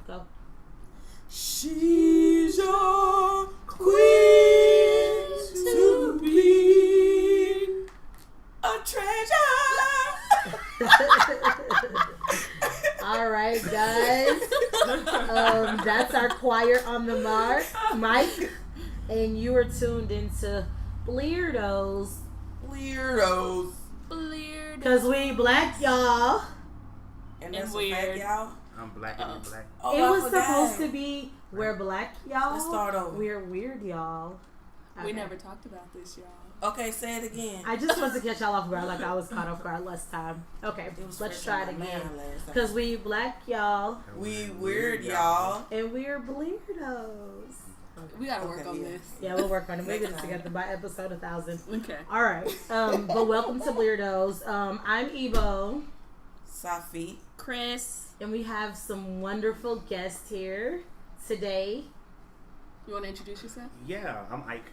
Go. She's your queen to be a treasure. All right, guys. That's our choir on the mic. And you are tuned into Bleirdos. Bleirdos. Because we black, y'all. And that's weird. a fact, y'all. I'm black and you're black. Oh, It I was forgot. supposed to be we're black, y'all. Let's start over. We're weird, y'all. We Okay. never talked about this, y'all. Okay, say it again. I just want to catch y'all off guard like I was caught off guard last time. Okay, It was let's fresh try on it my again. mind last time. Because we black, y'all. We weird, y'all. And we're Bleirdos. We gotta work Okay, on yeah. this. Yeah, we'll work on it. We'll get it Next together by episode 1000. Okay. All right. But welcome to Bleirdos. I'm Ebo. Safi. Chris, And we have some wonderful guests here today. you want to introduce yourself? Yeah, I'm Ike.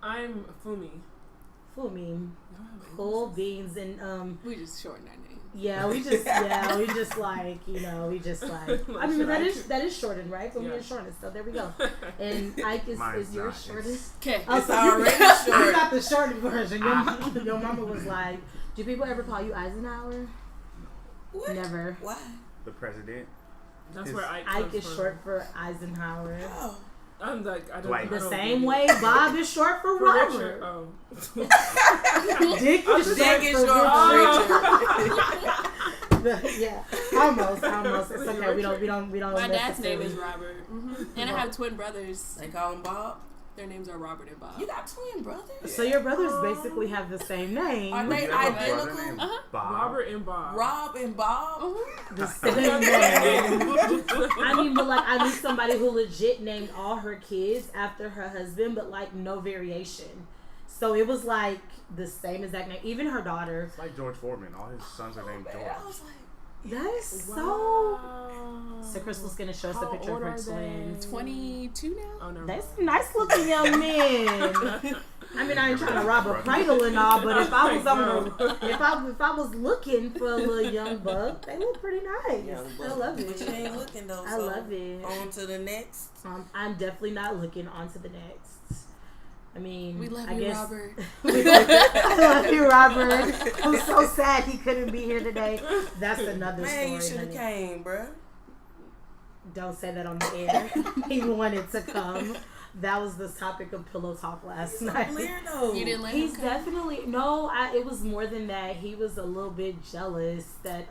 I'm Funmi. Funmi. Cool beans and We just shorten our name. yeah, we just like, we just like I mean that is shortened, right? Funmi Yeah. is shortened, so there we go. And Ike Mine's is yours not. shortened? Okay. Oh, It's so already you short. got the shortened version. Your mama was like, do people ever call you Eisenhower? What? Never. Why? The president. That's His- where Ike Ike comes is from. short for Eisenhower. Oh. I'm like, I don't Dwight. The I don't same get way it. Bob is short for For Robert. Richard. Oh. Dick is Dick short is for short for Richard. Yeah, almost. It's okay. We don't. My dad's name necessarily- is Robert. And I have twin brothers. They call him Bob. Their names are Robert and Bob. You got twin brothers? So your brothers basically have the same name. Are Do they you have a brother identical? named Uh-huh. Bob? Robert and Bob. Rob and Bob? The same name. I mean, but like I knew somebody who legit named all her kids after her husband, but like no variation. So it was like the same exact name. Even her daughter. It's like George Foreman. All his sons are named George. I was like, That is so. Wow. So Crystal's gonna show us a How picture of old her are they? twins. 22 now? Oh, no. That's some nice looking young men. I mean, I ain't trying to rob a cradle and all, but if I was if I was looking for a little young buck, they look pretty nice. young I buck. love But you it. ain't looking though. I so love it. On to the next. I'm definitely not looking on to the next. I mean, We love I you, guess, Robert. I love you, Robert. I'm so sad he couldn't be here today. That's another Man, you should story, have honey. came, bruh. Don't say that on the air. He wanted to come. That was the topic of pillow talk last night. Weirdo. You didn't let He's him come? definitely it was more than that. He was a little bit jealous that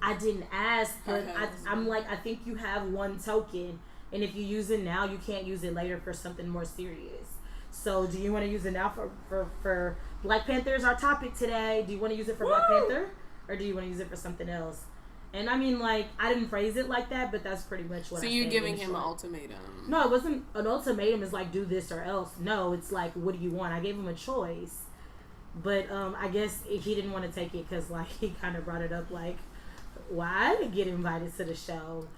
I didn't ask, but I'm like, I think you have one token, and if you use it now, you can't use it later for something more serious. So do you want to use it now for Black Panther is our topic today? Do you want to use it for Black Panther, or do you want to use it for something else? And I mean, like, I didn't phrase it like that, but that's pretty much what So I you're said giving in him an short. ultimatum. No, it wasn't an ultimatum. It's like, do this or else. No, it's like, what do you want? I gave him a choice. But I guess he didn't want to take it because, like, he kind of brought it up, like, why I didn't get invited to the show.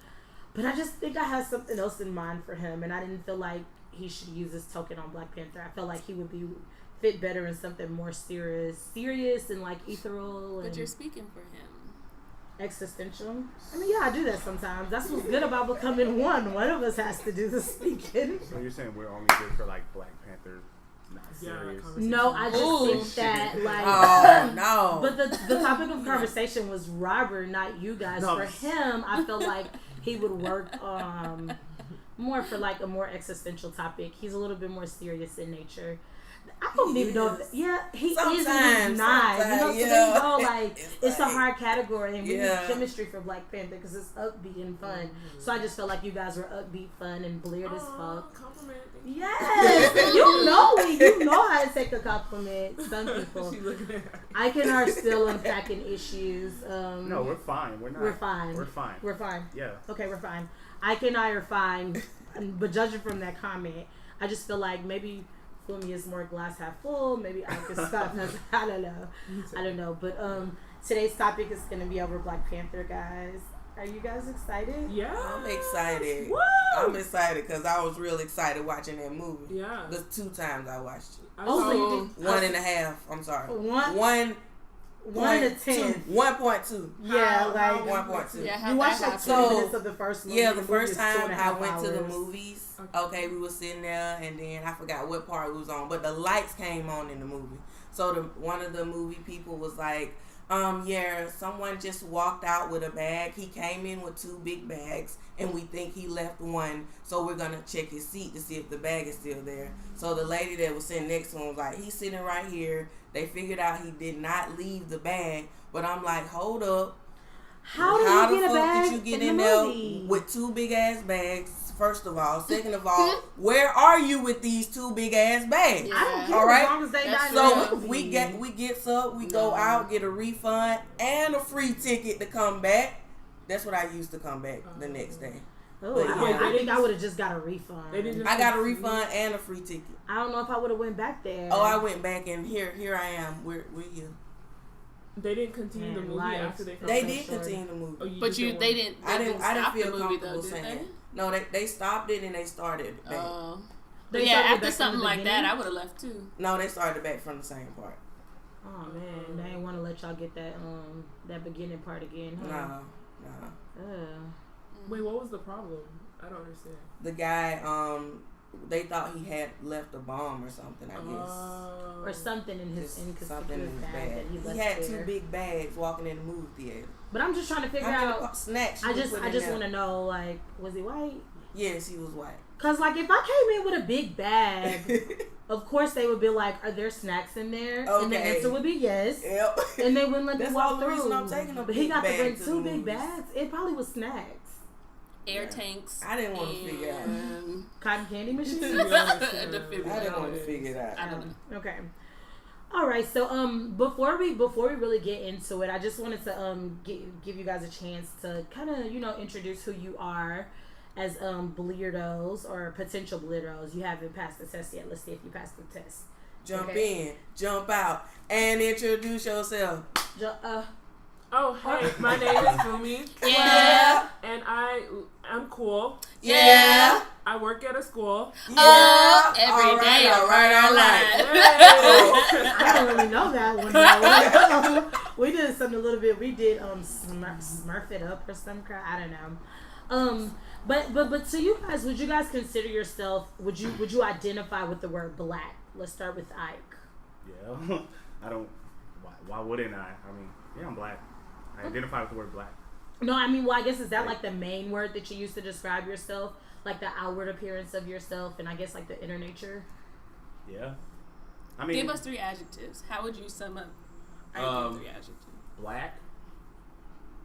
But I just think I had something else in mind for him, and I didn't feel like he should use this token on Black Panther. I felt like he would be fit better in something more serious and, like, ethereal and But you're speaking for him. existential. I mean, yeah, I do that sometimes. That's what's good about becoming one. One of us has to do the speaking. So you're saying we're only good for like Black Panther, not Yeah, serious? conversation. No, I just Ooh. think that, like, Oh, no. but the topic of conversation was Robert, not you guys. No. For him, I feel like he would work more for like a more existential topic. He's a little bit more serious in nature. I don't even know. He is and he's not. You know, so there you go. Like, it's a hard category, and we need chemistry for Black Panther because it's upbeat and fun. So I just felt like you guys were upbeat, fun, and bleared as fuck. Compliment. Yes, you know it. You know how to take a compliment. Some people. She looking at Ike and I are still unpacking issues. No, we're fine. We're not. We're fine. We're fine. We're fine. Yeah. Okay, we're fine. Ike and I are fine. But judging from that comment, I just feel like maybe Funmi is more glass half full. Maybe Ike is stop. I don't know. But today's topic is gonna be over Black Panther, guys. Are you guys excited? Yeah. I'm excited. Woo! I'm excited because I was real excited watching that movie. Yeah. The 2 times I watched it. I Oh, so saw- you did. 1.5. I'm sorry. One. One 1 to 10. 1.2. Yeah, like 1.2. Yeah, you watched like 20 minutes of the first movie. Yeah, the first time I went to the hours. movies. Okay, we were sitting there, and then I forgot what part we was on, but the lights came on in the movie. So one of the movie people was like, yeah, someone just walked out with a bag. He came in with 2 big bags, and we think he left one, so we're going to check his seat to see if the bag is still there. So the lady that was sitting next to him was like, he's sitting right here. They figured out he did not leave the bag, but I'm like, hold up. How the fuck did you get in there with 2 big ass bags? First of all, second of all, where are you with these 2 big ass bags? Yeah. I don't care all right. as long as they not So we get up, we go out, get a refund and a free ticket to come back. That's what I used to come back the next day. Oh, But I think I would have just got a refund. I got a refund and a free ticket. I don't know if I would have went back there. Oh, I went back, and here I am. We're you. They didn't continue the movie after they. They did continue the movie. Oh, But they didn't. I didn't feel the movie comfortable though, saying did it. No, they stopped it and they started back. But yeah, after something like that, I would have left too. No, they started back from the same part. Oh man, they didn't want to let y'all get that beginning part again. Huh? No. Wait, what was the problem? I don't understand. The guy, they thought he had left a bomb or something. I guess. Or something in his something in his bag bag. that he left He had there. 2 big bags walking in the movie theater. But I'm just trying to figure out snacks. I just want to know, like, was he white? Yes, he was white. Cause like if I came in with a big bag, of course they would be like, "Are there snacks in there?" Okay. And the answer would be yes. Yep. And they wouldn't let me That's walk the through. reason I'm taking a but he big got to bag bring to 2 the big movies. bags. It probably was snacks. Air tanks. I didn't want to figure out. Cotton candy machines. I didn't want to figure it out. I don't know. Okay. All right. So before we really get into it, I just wanted to give you guys a chance to kind of introduce who you are as Bleirdos or potential Bleirdos. You haven't passed the test yet. Let's see if you passed the test. Jump in, jump out, and introduce yourself. Oh, hey, my name is Funmi. Yeah. And I'm cool. Yeah. I work at a school. Yeah. Every day. All right. I don't really know that one. Though. We did something a little bit. We did Smurf it up or some crap. I don't know. But to you guys, would you guys consider yourself? Would you identify with the word black? Let's start with Ike. Yeah, I don't. Why wouldn't I? I mean, yeah, I'm black. I identify with the word black. No, I mean, well, I guess is that like the main word that you use to describe yourself, like the outward appearance of yourself, and I guess like the inner nature. Yeah, I mean, give us 3 adjectives. How would you sum up? 3 adjectives. Black,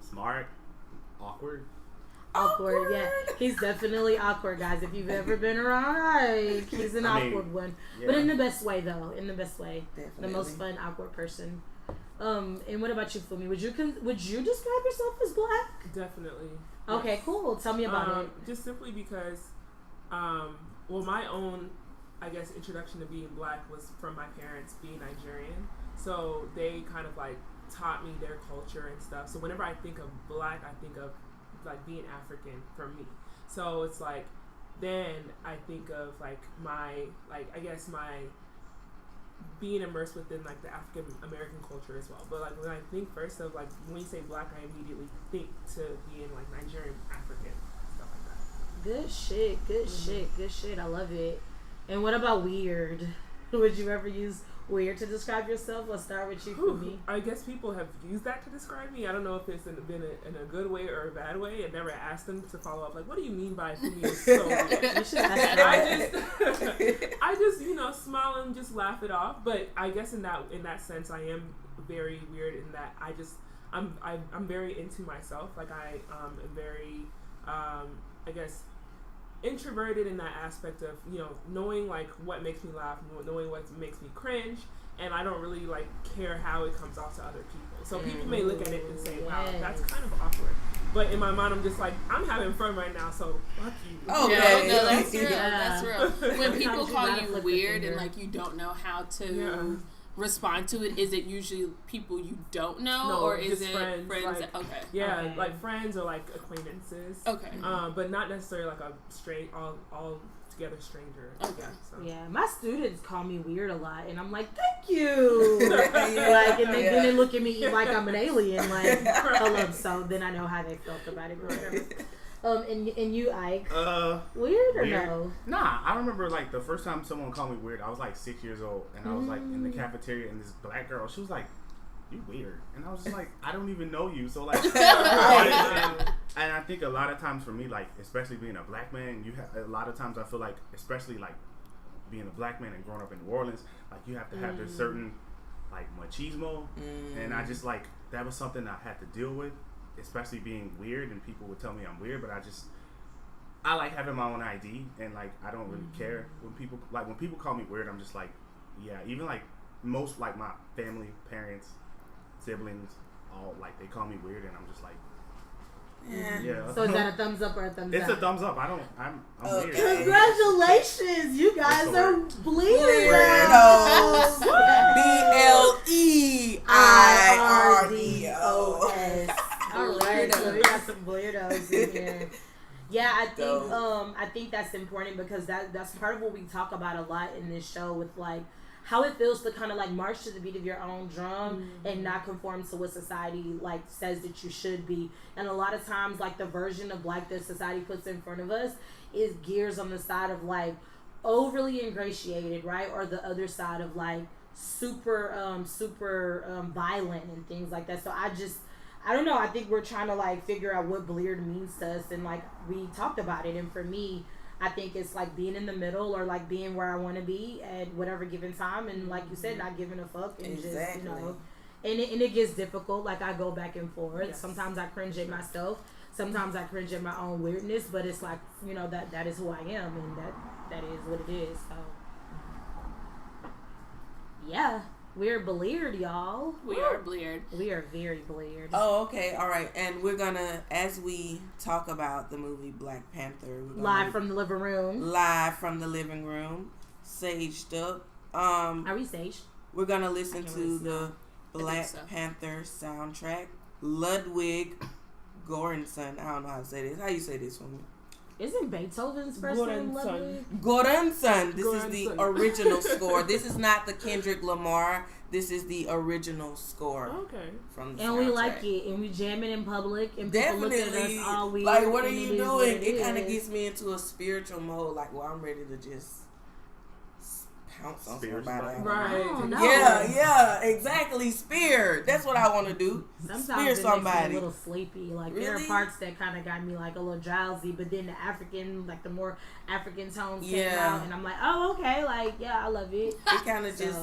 smart, awkward. Awkward, yeah. He's definitely awkward, guys. If you've ever been around Ike, he's an awkward one. Yeah. But in the best way, though. In the best way. Definitely. The most fun, awkward person. And what about you, Funmi? Would you describe yourself as black? Definitely. Okay, yes. Cool. Tell me about it. Just simply because, my own, I guess, introduction to being black was from my parents being Nigerian. So they kind of like taught me their culture and stuff. So whenever I think of black, I think of like being African for me. So it's like then I think of like my being immersed within like the African American culture as well. But like when I think first of like when you say black, I immediately think to being like Nigerian African, stuff like that. Good shit, good shit. I love it. And what about weird? Would you ever use weird to describe yourself? Let's start with you, Funmi. I guess people have used that to describe me. I don't know if it's been in a good way or a bad way. I've never asked them to follow up. Like, what do you mean by Funmi is so weird? You should ask I just smile and just laugh it off. But I guess in that sense, I am very weird in that I'm very into myself. Like I am very I guess introverted in that aspect of knowing like what makes me laugh, knowing what makes me cringe, and I don't really like care how it comes off to other people. So people may look at it and say, "Wow, that's kind of awkward." But in my mind, I'm just like, I'm having fun right now, so fuck you. Oh, yeah, no, that's real. Yeah. That's real. When people call you flip weird and like you don't know how to respond to it, is it usually people you don't know, or is it friends like, okay. Like friends or like acquaintances. Okay. But not necessarily like a straight all together stranger. Okay. So. Yeah, my students call me weird a lot, and I'm like, thank you. Like, and then they look at me like I'm an alien. Like, hello. So then I know how they felt about it growing up. And you, Ike, weird or no? Nah, I remember like the first time someone called me weird. I was like 6 years old, and I was like in the cafeteria, and this black girl, she was like, "You weird," and I was just like, "I don't even know you." So like, and I think a lot of times for me, like especially being a black man, you have a lot of times I feel like, especially like being a black man and growing up in New Orleans, like you have to have this certain like machismo, and I just like that was something I had to deal with, especially being weird, and people would tell me I'm weird, but I like having my own ID, and like I don't really care when people call me weird. I'm just like, yeah, even like most like my family, parents, siblings, all like they call me weird, and I'm just like, yeah. So is that a thumbs up or a thumbs down? It's a thumbs up. I'm weird. Congratulations, you guys are Bleirdos. Bleirdos. All right, so we got some Bleirdos in here. Yeah, I think that's important because that's part of what we talk about a lot in this show with like how it feels to kind of like march to the beat of your own drum and not conform to what society like says that you should be. And a lot of times like the version of black that society puts in front of us is gears on the side of like overly ingratiated, right? Or the other side of like super violent and things like that. So I don't know. I think we're trying to like figure out what Bleird means to us, and like we talked about it. And for me, I think it's like being in the middle or like being where I want to be at whatever given time, and like you said, not giving a fuck and just and it gets difficult. Like I go back and forth. Yes. Sometimes I cringe at myself. Sometimes I cringe at my own weirdness. But it's like that is who I am, and that is what it is. So yeah. We're Bleird, y'all. We are Bleird. We are very Bleird. Oh, okay. All right. And we're going to, as we talk about the movie Black Panther. Live from the living room. Saged up. Are we saged? We're going to listen to the Black Panther soundtrack. Ludwig Göransson. I don't know how to say this. How you say this for me? Isn't Beethoven's first name Ludwig? Göransson. This is the original score. This is not the Kendrick Lamar. This is the original score. Okay. From the and soundtrack. We like it, and we jam it in public, and people look at us all weird. Like, what are you doing? It kind of gets me into a spiritual mode. Like, well, I'm ready to just pounce on somebody. Right. Oh, no. Yeah, exactly. Spear. That's what I want to do. Sometimes spear somebody. Makes me a little sleepy. Like there are parts that kind of got me like a little drowsy, but then the more African tones came out, and I'm like, oh, okay, like I love it. It kind of just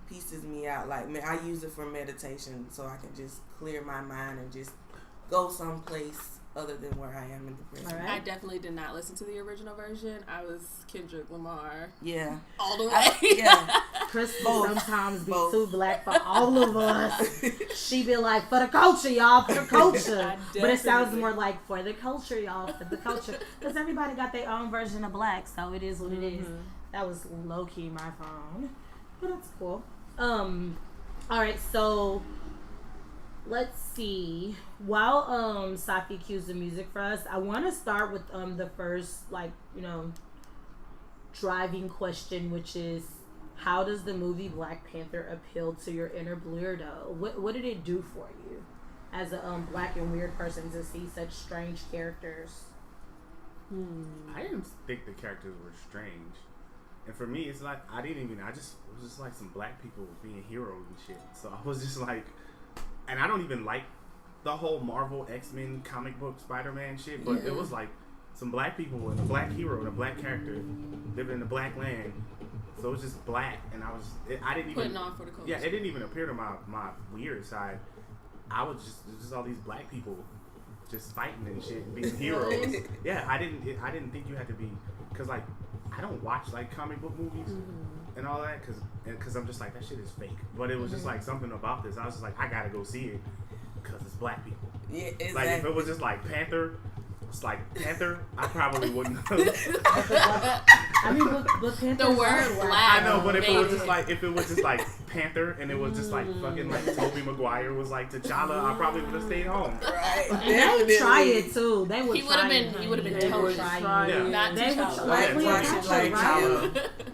pieces me out. Like I use it for meditation, so I can just clear my mind and just go someplace other than where I am in the present. Right. I definitely did not listen to the original version. I was Kendrick Lamar. Yeah. All the way. Crystal sometimes be too black for all of us. She be like, for the culture, y'all, for the culture. But it sounds more like for the culture, y'all, for the culture. Because everybody got their own version of black, so it is what it is. That was low-key my phone. But that's cool. Alright, so let's see. While Safi cues the music for us, I want to start with the first driving question, which is how does the movie Black Panther appeal to your inner Bleirdo? What did it do for you as a black and weird person to see such strange characters? I didn't think the characters were strange. And for me, it's like it was just like some black people being heroes and shit. So I was just like, and I don't even like the whole Marvel X-Men comic book Spider-Man shit, but it was like some black people and a black hero and a black character living in a black land. So it was just black, and I didn't even putting on for the culture. Yeah, it didn't even appear to my weird side. I was just all these black people just fighting and shit, and being heroes. Yeah, I didn't think you had to be, because like I don't watch like comic book movies and all that, because I'm just like, that shit is fake. But it was just like something about this. I was just like, I gotta go see it because it's black people. Yeah, exactly. Like if it was just like Panther, it's like Panther, I probably wouldn't know. I mean, but Panther, the word black. I know, but if it was just like Panther, and it was just like fucking like Tobey Maguire was like T'Challa, I probably would have stayed home. Right. And they try it too. They would. He would have been Toby. Not T'Challa.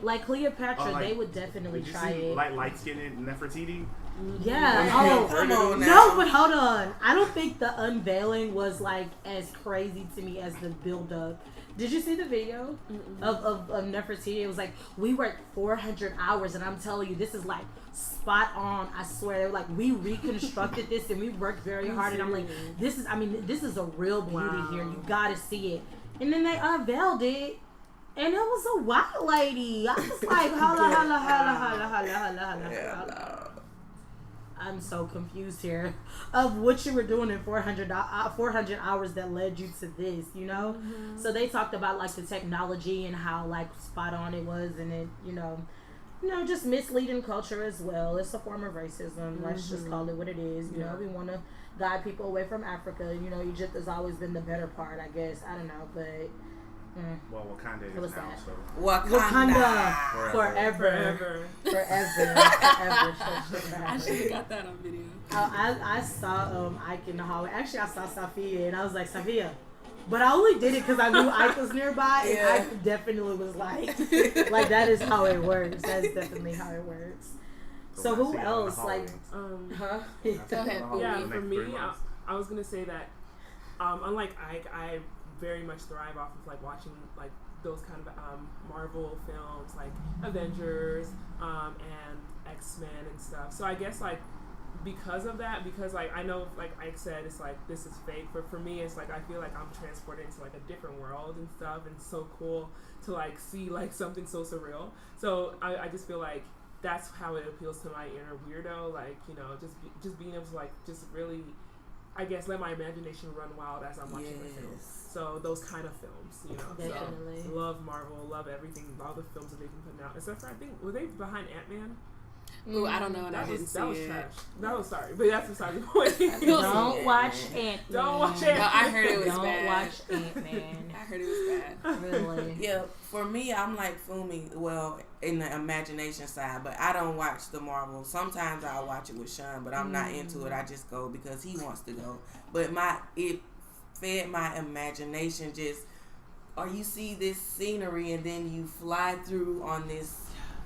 Like Cleopatra, they would definitely try it. Like light-skinned Nefertiti. Yeah. Oh, come on now. No, but hold on. I don't think the unveiling was like as crazy to me as the build-up. Did you see the video of Nefertiti? It was like, we worked 400 hours, and I'm telling you, this is like spot on. I swear, they were like, we reconstructed this, and we worked very hard. And I'm like, this is a real beauty here. You gotta see it. And then they unveiled it, and it was a white lady. I was like, holla. I'm so confused here of what you were doing in 400 hours that led you to this, you know? So they talked about like the technology and how like spot on it was, and it, you know, just misleading culture as well. It's a form of racism. Let's just call it what it is. You know, we want to guide people away from Africa. You know, Egypt has always been the better part, I guess. I don't know, but... Well, Wakanda is now, so... Wakanda. Forever. I should have got that on video. I saw Ike in the hallway. Actually, I saw Sophia, and I was like, Sophia. But I only did it because I knew Ike was nearby, and Ike definitely was like that is how it works. That's definitely how it works. So who else? Like, Go ahead. Yeah, for me, I was going to say that, unlike Ike, I very much thrive off of like watching like those kind of Marvel films like Avengers and X-Men and stuff. So I guess like because of that, because like I know like Ike said, it's like this is fake, but for me it's like I feel like I'm transported into like a different world and stuff, and it's so cool to like see like something so surreal. So I just feel like that's how it appeals to my inner weirdo, like, you know, just being able to like just really, I guess, let my imagination run wild as I'm watching the film. So those kind of films, you know. Definitely. So, love Marvel, love everything, all the films that they've been putting out. Except for, I think, were they behind Ant-Man? Ooh, I don't know, and I didn't see it. That was trash. That was sorry, but that's beside the point. Don't watch Ant-Man. Don't watch Ant-Man. No, I heard it was Don't bad. watch Ant-Man. I heard it was bad. Really? Yeah, for me, I'm like Funmi, well, in the imagination side, but I don't watch the Marvel. Sometimes I'll watch it with Sean, but I'm not into it. I just go because he wants to go. But it fed my imagination just, or you see this scenery and then you fly through on this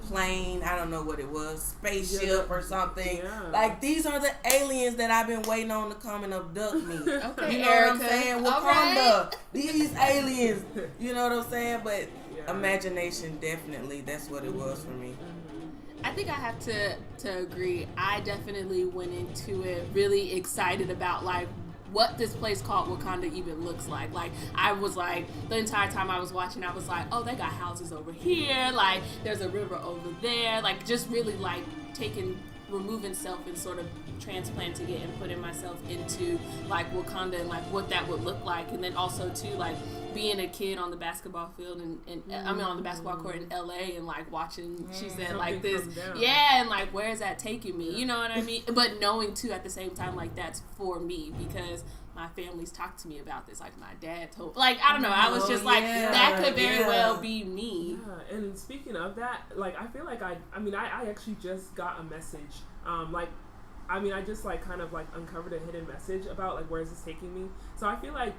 plane, I don't know what it was, spaceship or something. Yeah. Like, these are the aliens that I've been waiting on to come and abduct me. Okay, you know Erica. what I'm saying? Wakanda. Right. These aliens. You know what I'm saying? But imagination, definitely, that's what it was for me. I think I have to agree. I definitely went into it really excited about like what this place called Wakanda even looks like. Like, I was like, the entire time I was watching, I was like, oh, they got houses over here, like there's a river over there, like just really like removing self and sort of transplanting it and putting myself into like Wakanda and like what that would look like. And then also too, like being a kid on the basketball field and I mean on the basketball court in LA and like watching, she said like this, and like where is that taking me? You know what I mean? But knowing too at the same time like that's for me because my family's talked to me about this. Like my dad told, like I don't know. I was just like that could very well be me. Yeah. And speaking of that, like I feel like I actually just got a message. I just like kind of like uncovered a hidden message about like where is this taking me. So I feel like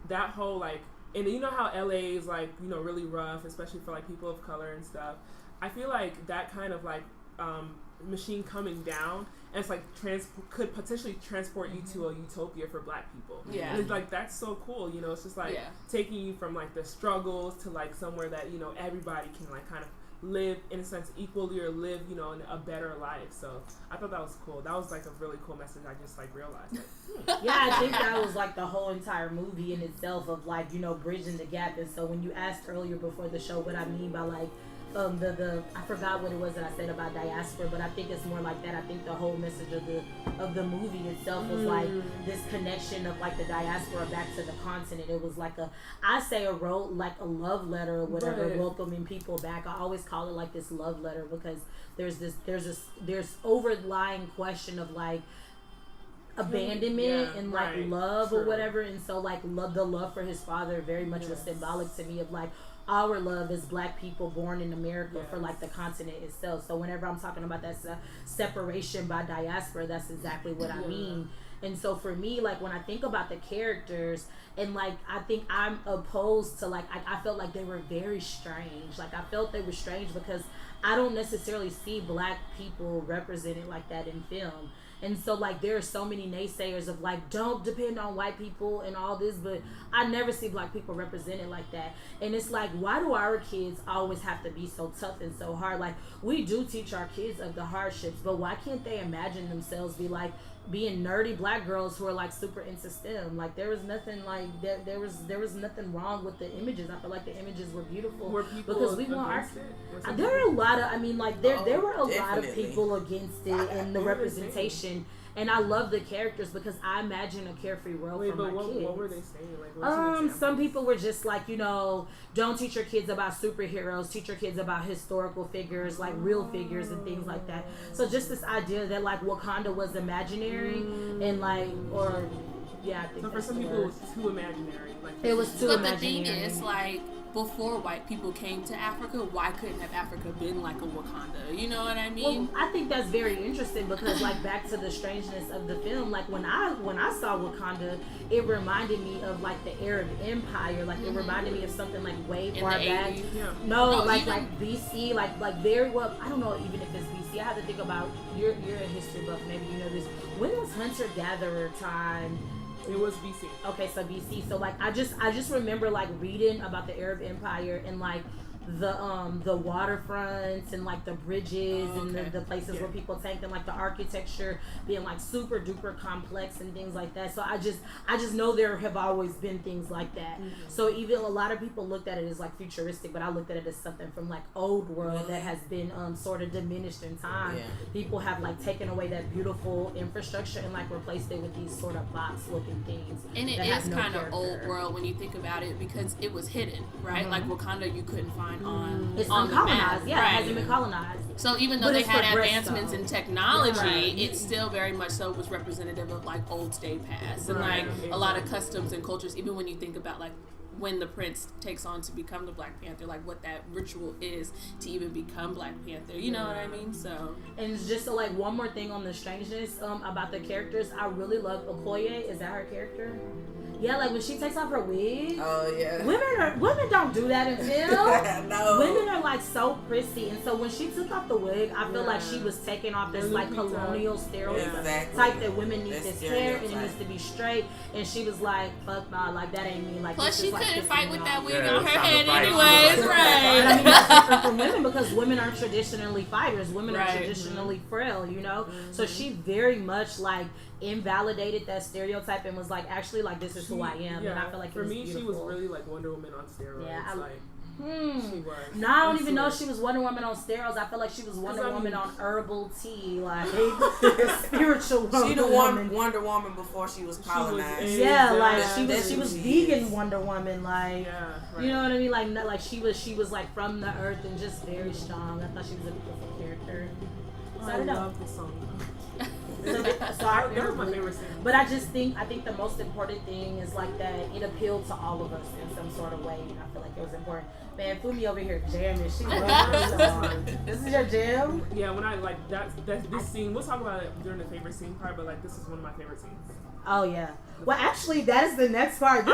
that whole like, and you know how LA is like, you know, really rough, especially for like people of color and stuff. I feel like that kind of like machine coming down and it's like could potentially transport you to a utopia for Black people. Yeah, and it's like that's so cool. You know, it's just like taking you from like the struggles to like somewhere that, you know, everybody can like kind of live in a sense equally or live, you know, in a better life. So I thought that was cool. That was like a really cool message. I just like realized it. Yeah, I think that was like the whole entire movie in itself of like, you know, bridging the gap. And so when you asked earlier before the show what I mean by like I forgot what it was that I said about diaspora, but I think it's more like that. I think the whole message of the movie itself was like this connection of like the diaspora back to the continent. It was like a love letter or whatever, welcoming people back. I always call it like this love letter because there's overlying question of like, abandonment and like love or whatever, and so like the love for his father very much was symbolic to me of like our love as Black people born in America for like the continent itself. So whenever I'm talking about that separation by diaspora, that's exactly what I mean. And so for me, like when I think about the characters, and like I think I'm opposed to like I felt like they were very strange. Like I felt they were strange because I don't necessarily see Black people represented like that in film. And so like there are so many naysayers of like don't depend on white people and all this, but I never see Black people represented like that. And it's like, why do our kids always have to be so tough and so hard? Like we do teach our kids of the hardships, but why can't they imagine themselves being nerdy Black girls who are like super into STEM? Like there was nothing like there was nothing wrong with the images. I feel like the images were beautiful because we want our. There were a lot of there were a lot of people against it and the representation. And I love the characters because I imagine a carefree world for my kids. What were they saying? Like, some people were just like, don't teach your kids about superheroes. Teach your kids about historical figures, like real figures and things like that. So just this idea that like Wakanda was imaginary and like, I think so for some people it was too imaginary. Like it was too imaginary. But the thing is, like, before white people came to Africa, why couldn't have Africa been like a Wakanda? You know what I mean? Well, I think that's very interesting because, like, back to the strangeness of the film, like when I saw Wakanda, it reminded me of like the Arab Empire. Like it reminded me of something like way far back. 80s. Yeah. No, like BC, like very well. I don't know even if it's BC. I have to think about. You're a history buff. Maybe you know this. When was hunter gatherer time? It was BC. Okay, so BC. So like I just remember like reading about the Arab Empire and like the waterfronts and like the bridges and the places where people tanked and like the architecture being like super duper complex and things like that. So I just know there have always been things like that. So even a lot of people looked at it as like futuristic, but I looked at it as something from like old world that has been sort of diminished in time. People have like taken away that beautiful infrastructure and like replaced it with these sort of box looking things. And it is kind of old world when you think about it because it was hidden, right? Like Wakanda you couldn't find it's on uncolonized, the map. It hasn't been colonized. So even though they had advancements in technology, it still very much so was representative of like old state past and like a lot of customs and cultures. Even when you think about like when the prince takes on to become the Black Panther, like what that ritual is to even become Black Panther, you know what I mean? So, and just like one more thing on the strangeness about the characters, I really love Okoye. Is that her character? Yeah, like when she takes off her wig. Oh yeah. Women don't do that in film. No. Women are like so prissy, and so when she took off the wig, I feel like she was taking off this like colonial stereotype that women need this hair and it needs to be straight, and she was like, "Fuck nah, like that ain't me." Like plus she couldn't fight with that wig on her head anyways, right? I mean, that's different from women because women are traditionally fighters. Women are traditionally frail, you know. So she very much like invalidated that stereotype and was like, actually, like this is who I am, and I feel like for me, beautiful. she was really like Wonder Woman on steroids. Yeah, She was. No, I don't even know she was Wonder Woman on steroids. I feel like she was Wonder Woman on herbal tea, like spiritual Wonder Woman. She the Wonder Woman before she was colonized. She was vegan Wonder Woman, like you know what I mean, like she was like from the earth and just very strong. I thought she was a beautiful character. So I don't know. Love the song. That was my favorite scene. But I think the most important thing is like that it appealed to all of us in some sort of way, and I feel like it was important. Man, Funmi over here jamming. She loves this song. This is your jam? Yeah, when I like this scene, we'll talk about it during the favorite scene part, but like this is one of my favorite scenes. Oh yeah. Well, actually, that is the next part.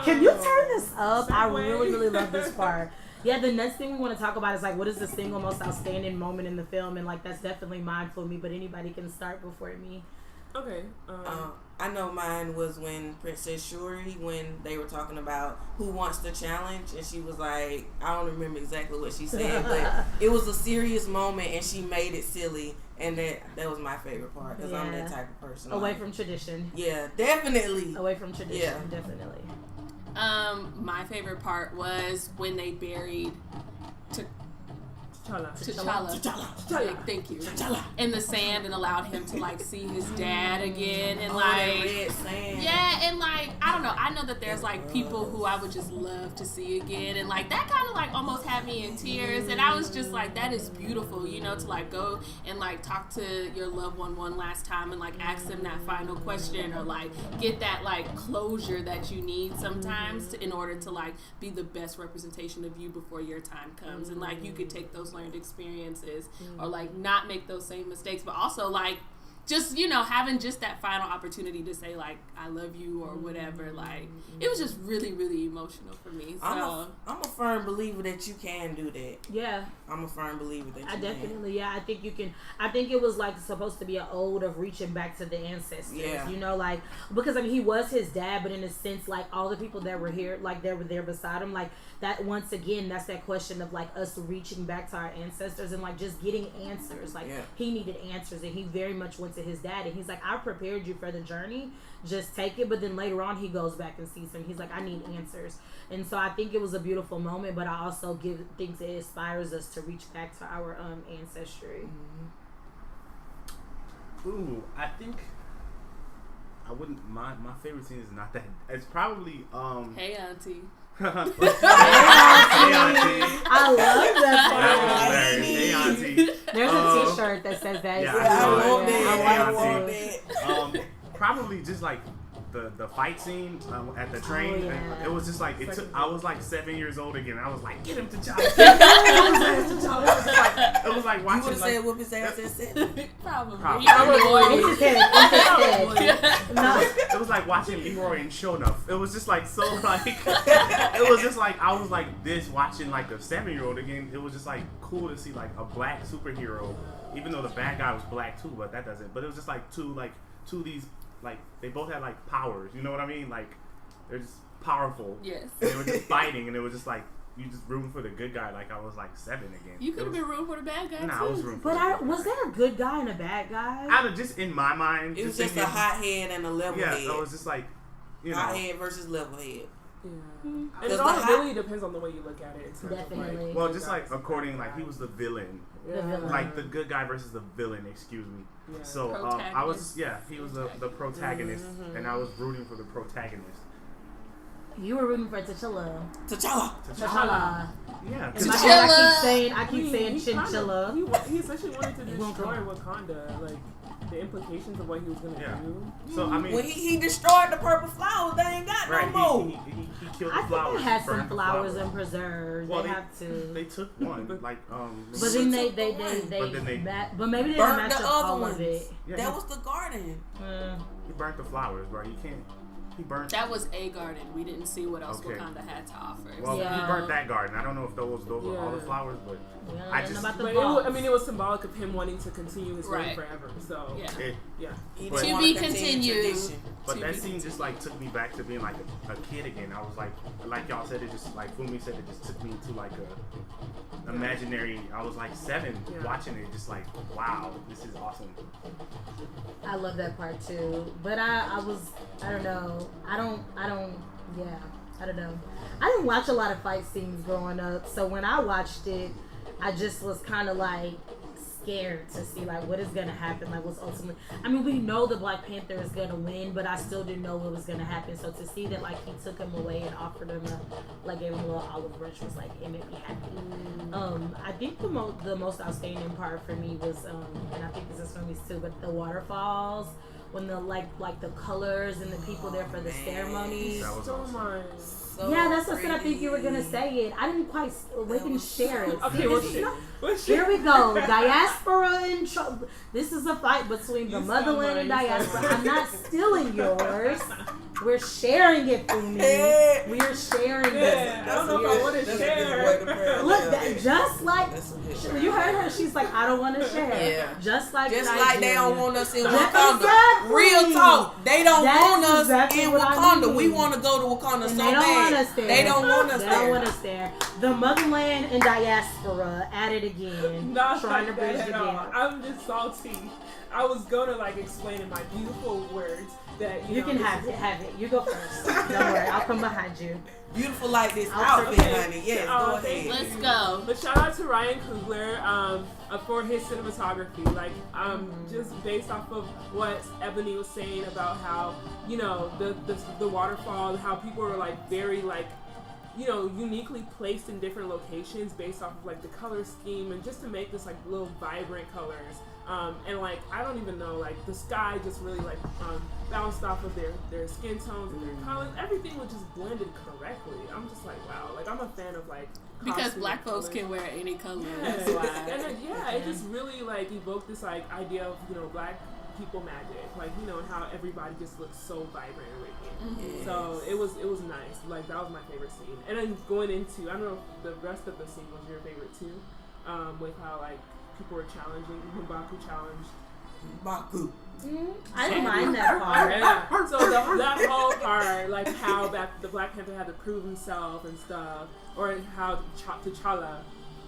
Can you turn this up? Segue. I really love this part. Yeah, the next thing we want to talk about is like what is the single most outstanding moment in the film, and like that's definitely mine for me. But anybody can start before me. Okay. I know mine was when Princess Shuri, when they were talking about who wants the challenge, and she was like, I don't remember exactly what she said, but it was a serious moment, and she made it silly, and that was my favorite part because I'm that type of person. Away from tradition. Yeah, definitely. Away from tradition, definitely. My favorite part was when they buried T'Challa. Thank you. T'Challa. In the sand and allowed him to like see his dad again and like red sand. Yeah, and like I don't know. I know that there's like people who I would just love to see again, and like that kind of like almost had me in tears, and I was just like, that is beautiful, you know, to like go and like talk to your loved one last time and like ask them that final question or like get that like closure that you need sometimes in order to like be the best representation of you before your time comes, and like you could take those learned experiences or like not make those same mistakes, but also like just, you know, having just that final opportunity to say like I love you or whatever, like it was just really, really emotional for me. So I'm a firm believer that you can do that. Yeah, I'm a firm believer that you can. Definitely, yeah, I think you can. I think it was like supposed to be an ode of reaching back to the ancestors. Yeah. You know, like because I mean he was his dad, but in a sense, like all the people that were here, like they were there beside him, like that. Once again, that's that question of like us reaching back to our ancestors and like just getting answers. Like he needed answers, and he very much went to his dad, and he's like, I prepared you for the journey, just take it. But then later on he goes back and sees him, he's like, I need answers. And so I think it was a beautiful moment, but I also think it inspires us to reach back to our ancestry. Ooh, I think I wouldn't. My favorite scene is not that. It's probably Hey Auntie. Hey Auntie. I love that part. Hey Auntie. There's a T-shirt that says that. Yeah, I want that. Probably just like the fight scene at the train. Yeah. It was just like I was like 7 years old again. I was like, get him to T'Challa. It was like watching. You would have said whoop his ass and said. Probably. No. It was like watching Leroy and Shonuff. It was just like so like it was just like I was like this watching like a 7-year-old again. It was just like cool to see like a black superhero, even though the bad guy was black too, but that doesn't. But it was just like two of these like they both had like powers. You know what I mean? Like they're just powerful. Yes. And they were just fighting, and it was just like you just rooting for the good guy. Like I was like 7 again. You could have been rooting for the bad guy too. I was rooting for But was there a good guy and a bad guy? Out of just in my mind, It was just a hot head and a level head. Yeah, so it was just like hot head versus level head. Yeah. And it all really depends on the way you look at it. In terms Definitely. Of like, well, just like according, like he was the villain, like the good guy versus the villain. Excuse me. Yeah. So I was, he was the protagonist, and I was rooting for the protagonist. You were rooting for T'Challa. T'Challa. Yeah. I keep saying chinchilla. He essentially wanted to destroy Wakanda, like the implications of what he was going to do. So I mean, when he destroyed the purple flowers, they ain't got no more. He killed the I flowers. think they had some burned the flowers and preserved. Well, they have to. They took one, like But then they but maybe they didn't burnt match the up all other of it. ones. That was the garden. He burnt the flowers, bro. You can't. He burnt. That was a garden. We didn't see what else Wakanda had to offer. Well, he burnt that garden. I don't know if those were all the flowers, but I just. But it was symbolic of him wanting to continue his reign forever. So To be continued. But that scene just like took me back to being like a kid again. I was like y'all said, it just like Funmi said, it just took me to like a imaginary. I was like 7 watching it, just like wow, this is awesome. I love that part too, but I don't know. I don't know. I didn't watch a lot of fight scenes growing up, so when I watched it, I just was kind of like scared to see like what is gonna happen, like what's ultimately. I mean, we know the Black Panther is gonna win, but I still didn't know what was gonna happen. So to see that like he took him away and offered him gave him a little olive branch was like it made me happy. I think the most outstanding part for me was and I think this is for me too, but the waterfalls. When the like the colors and the people there for the ceremonies. That was awesome. That's what I think you were gonna say it. I didn't quite. We can share it. Okay, here we go. Diaspora and this is a fight between the motherland and diaspora. I'm not stealing yours. We're sharing it, Funmi. We're sharing it. I don't know if I want to share. Look, just like you heard her, she's like, I don't want to share. Yeah. Just like they don't want us in Wakanda. Exactly. Real talk. They don't want us exactly in what Wakanda. I mean. We want to go to Wakanda and so they don't bad. Want us there. They don't want us they there. Don't want us there. The motherland and diaspora at it again. Not trying like to bridge that the at all. gap. I'm just salty. I was gonna like explain in my beautiful words that you can have it. You go first. Don't worry, I'll come behind you. Beautiful like this outfit, honey. Yes, go ahead. Let's go. But shout out to Ryan Coogler Coogler for his cinematography. Like, just based off of what Ebony was saying about how, you know, the waterfall, how people are like very like, you know, uniquely placed in different locations based off of like the color scheme, and just to make this like little vibrant colors. And like, I don't even know, like the sky just really like bounced off of their skin tones and their colors. Everything was just blended correctly. I'm just like, wow. Like, I'm a fan of like, because black folks can wear any color. Yeah. That's why. And then, it just really like evoked this like idea of, you know, black people magic, like, you know, and how everybody just looks so vibrant and radiant. Yes. So it was nice. Like, that was my favorite scene. And then going into, I don't know if the rest of the scene was your favorite too, with how like people were challenging, M'Baku challenged Baku. I didn't mind that part. Yeah. So that whole part, like how the Black Panther had to prove himself and stuff, or how T'Challa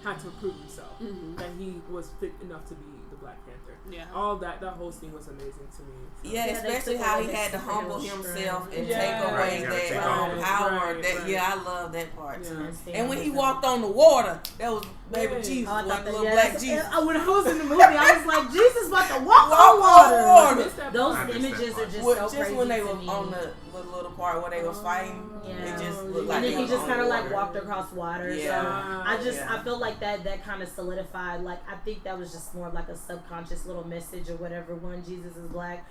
had to prove himself, that he was fit enough to be the Black Panther. Yeah. All that whole scene was amazing to me. So. Yeah, especially how he had to humble himself and take away that power. I love that part too. And when he walked on the water, that was baby Jesus, like little black Jesus. When I was in the movie, I was like, Jesus about to walk on water. Those images are just so crazy. Just when they were to me. on the little part where they was fighting, it just looked like. And then he just kind of like walked across water. Yeah. So I feel like that kind of solidified. Like, I think that was just more like a subconscious little message or whatever. One, Jesus is black.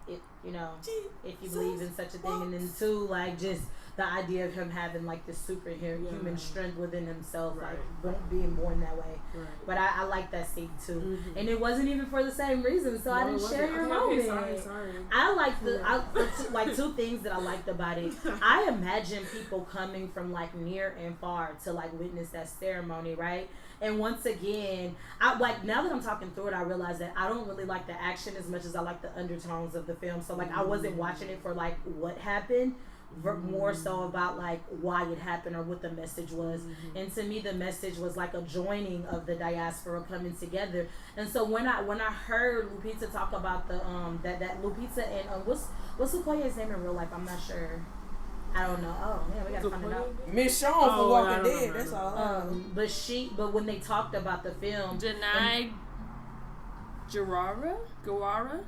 If you believe in such a thing, and then two, like just the idea of him having like this superhuman strength within himself, like being born that way. Right. But I like that scene too, and it wasn't even for the same reason, so I didn't share your moment. Sorry. I like two things that I liked about it. I imagine people coming from like near and far to like witness that ceremony, right? And once again, now that I'm talking through it, I realize that I don't really like the action as much as I like the undertones of the film. So like, I wasn't watching it for like what happened, more so about like why it happened or what the message was. And to me, the message was like a joining of the diaspora coming together. And so when I heard Lupita talk about the that Lupita and what's Okoye's name in real life? I'm not sure. I don't know. Oh man, we gotta find it out. Miss Shawn from Walking Dead. That's all. But when they talked about the film, Janai Gurira, Gurira.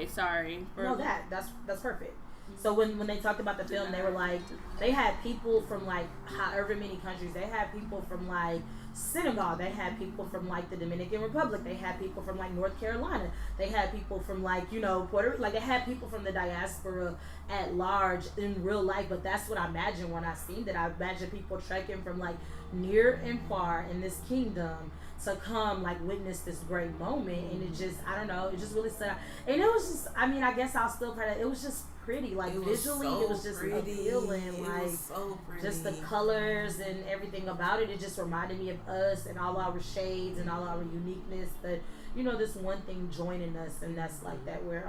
Sorry. No, that's perfect. So when they talked about the film, they were like, they had people from like however many countries. They had people from like Senegal. They had people from like the Dominican Republic. They had people from like North Carolina. They had people from like, you know, Puerto Rico. Like, they had people from the diaspora at large in real life. But that's what I imagine when I seen that. I imagine people trekking from like near and far in this kingdom to come like witness this great moment. And it just, I don't know, it just really stood out. And it was just, I mean, I guess I'll still kind of, it was just pretty, like visually it was just appealing, like so just the colors and everything about it. It just reminded me of us and all our shades and all our uniqueness, but you know, this one thing joining us, and that's like that we're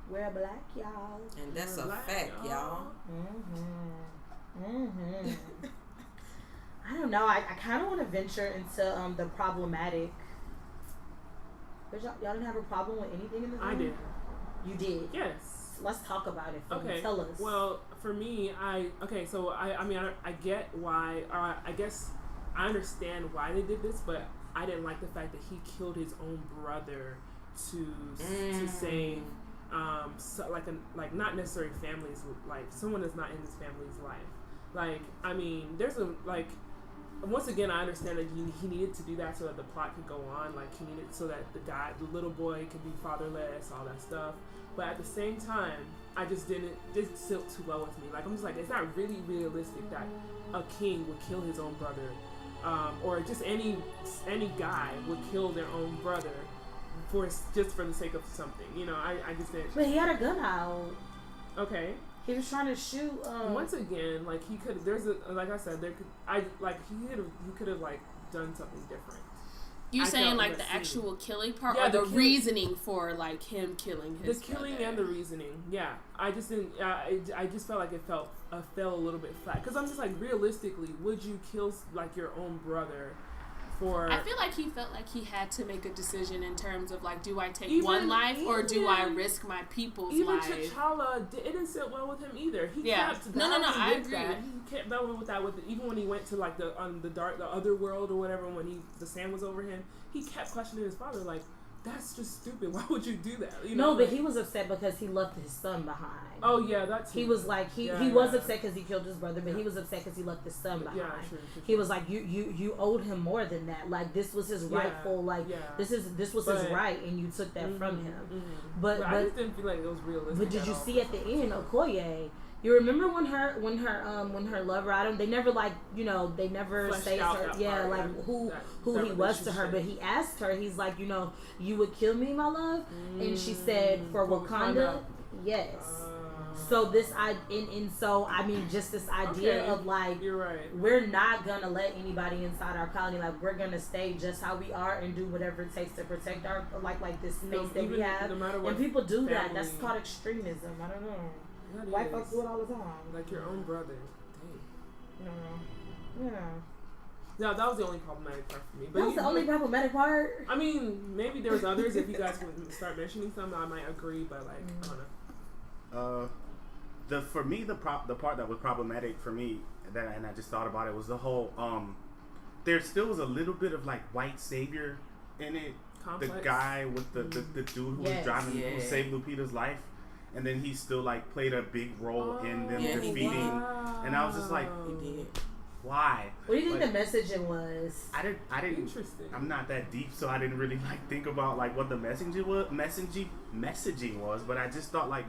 black, y'all, and that's a fact, y'all. I don't know, I kind of want to venture into the problematic. But y'all didn't have a problem with anything in the film? I did. You did? Yes. Let's talk about it. Okay. Tell us. Well, for me, I get why, or I guess I understand why they did this, but I didn't like the fact that he killed his own brother to save like not necessarily families, like someone that's not in his family's life. Like, I mean, there's a like. Once again, I understand that he needed to do that so that the plot could go on. Like, he needed so that the little boy could be fatherless, all that stuff. But at the same time, I just didn't sit too well with me. Like, I'm just like, it's not really realistic that a king would kill his own brother, or just any guy would kill their own brother just for the sake of something. You know, I just didn't. But he had a gun out. Okay. He was trying to shoot. Once again, like he could. Like I said, he could have like done something different. You saying like the actual killing part, or the reasoning for like him killing his the killing brother? And the reasoning? Yeah, I just didn't. I just felt like it fell a little bit flat, because I'm just like, realistically, would you kill like your own brother? I feel like he felt like he had to make a decision in terms of like, do I take one life or do I risk my people's lives? Even T'Challa, it didn't sit well with him either. He kept no, I agree. He kept going with that. Even when he went to like the other world or whatever, when the sand was over him, he kept questioning his father, like, that's just stupid. Why would you do that? You know, no, but he was upset because he left his son behind. Oh yeah, that's. He was like he was upset because he killed his brother, but he was upset because he left his son behind. Yeah, true. He was like, you owed him more than that. Like this was his rightful. Like this was his right, and you took that from him. But I just didn't feel like it was realistic. But did you see at the end, Okoye? You remember when her lover Adam, they never they never say her who he was to her, but he asked her, he's like, you would kill me, my love, and she said for Wakanda, yes. So this so I mean just this idea of like, you're right, we're not gonna let anybody inside our colony, like we're gonna stay just how we are and do whatever it takes to protect our like this space that we have, no matter what, and people do that. That's called extremism. I don't know. White folks do it all the time. Like your own brother. Dang. Yeah. No, that was the only problematic part for me. But that was the only problematic part? I mean, maybe there's others. If you guys can start mentioning some, I might agree, but like, I don't know. For me, the part that was problematic for me, and I just thought about it, was the whole, there still was a little bit of like white savior in it. Complex. The guy with the dude who was driving, who saved Lupita's life. And then he still like played a big role in them defeating, and I was just like, he did. Why? What do you think the messaging was? I didn't. Interesting. I'm not that deep, so I didn't really like think about like what the messaging was. But I just thought like,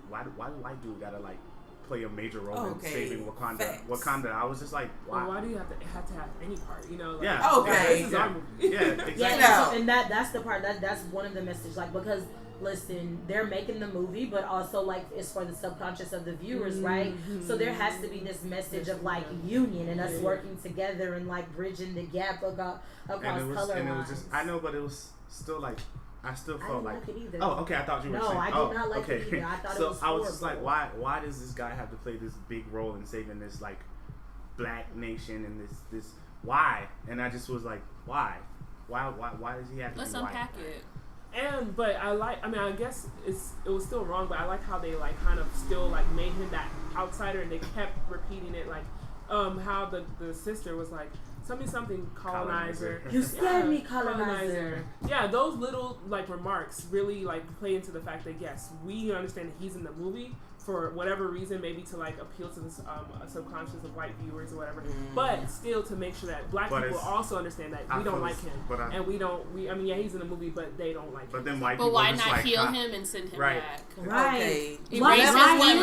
why do white dude gotta like play a major role in saving Wakanda? Facts. Wakanda. I was just like, why? Well, why do you have to have any part? You know? Like, yeah. Okay. Exactly. Yeah. And that's the part that's one of the messages. Like because. Listen, they're making the movie, but also like it's for the subconscious of the viewers, right? So there has to be this message of like union and us working together and like bridging the gap across color lines. I know, but it was still like I still felt like it either. Oh, okay. I thought you were saying. No, I did not like it either. I thought it was I was just like, why does this guy have to play this big role in saving this like black nation and this why? And I just was like, why does he have to? Let's unpack it. But I guess it was still wrong, but I like how they like kind of still like made him that outsider, and they kept repeating it, like how the sister was like, tell me something, colonizer. You scared me, colonizer. Yeah, those little like remarks really like play into the fact that yes, we understand that he's in the movie for whatever reason, maybe to like appeal to the subconscious of white viewers or whatever, but still to make sure that black people also understand that we don't like him, and I mean, he's in the movie, but they don't like him. But then white people, but why not like, heal him and send him back? Right. Why left him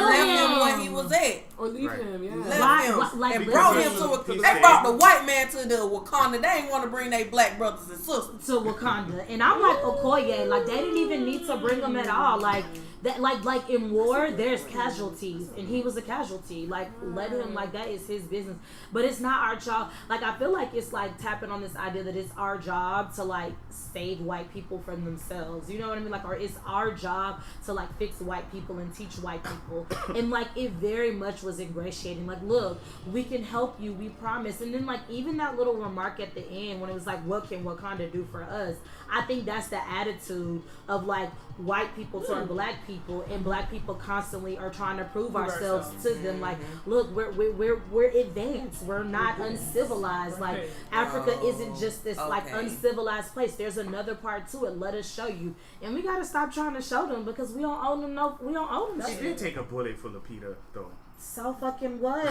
where he was at, or leave him? Yeah. Left him. They brought him to. They brought the white man to the Wakanda. They ain't want to bring their black brothers and sisters to Wakanda, and I'm like Okoye. Like they didn't even need to bring them at all. Like. That like in war there's casualties and he was a casualty. Like let him, like that is his business. But it's not our job. Like I feel like it's like tapping on this idea that it's our job to like save white people from themselves. You know what I mean? Like, or it's our job to like fix white people and teach white people. And like it very much was ingratiating. Like, look, we can help you, we promise. And then like even that little remark at the end when it was like, what can Wakanda do for us? I think that's the attitude of like white people toward black people, and black people constantly are trying to prove ourselves to them. Like, look, we're advanced. We're not uncivilized. Like Africa isn't just this like uncivilized place. There's another part to it. Let us show you. And we gotta stop trying to show them because we don't own them. We don't own them. She did take a bullet for Lupita though. So fucking what?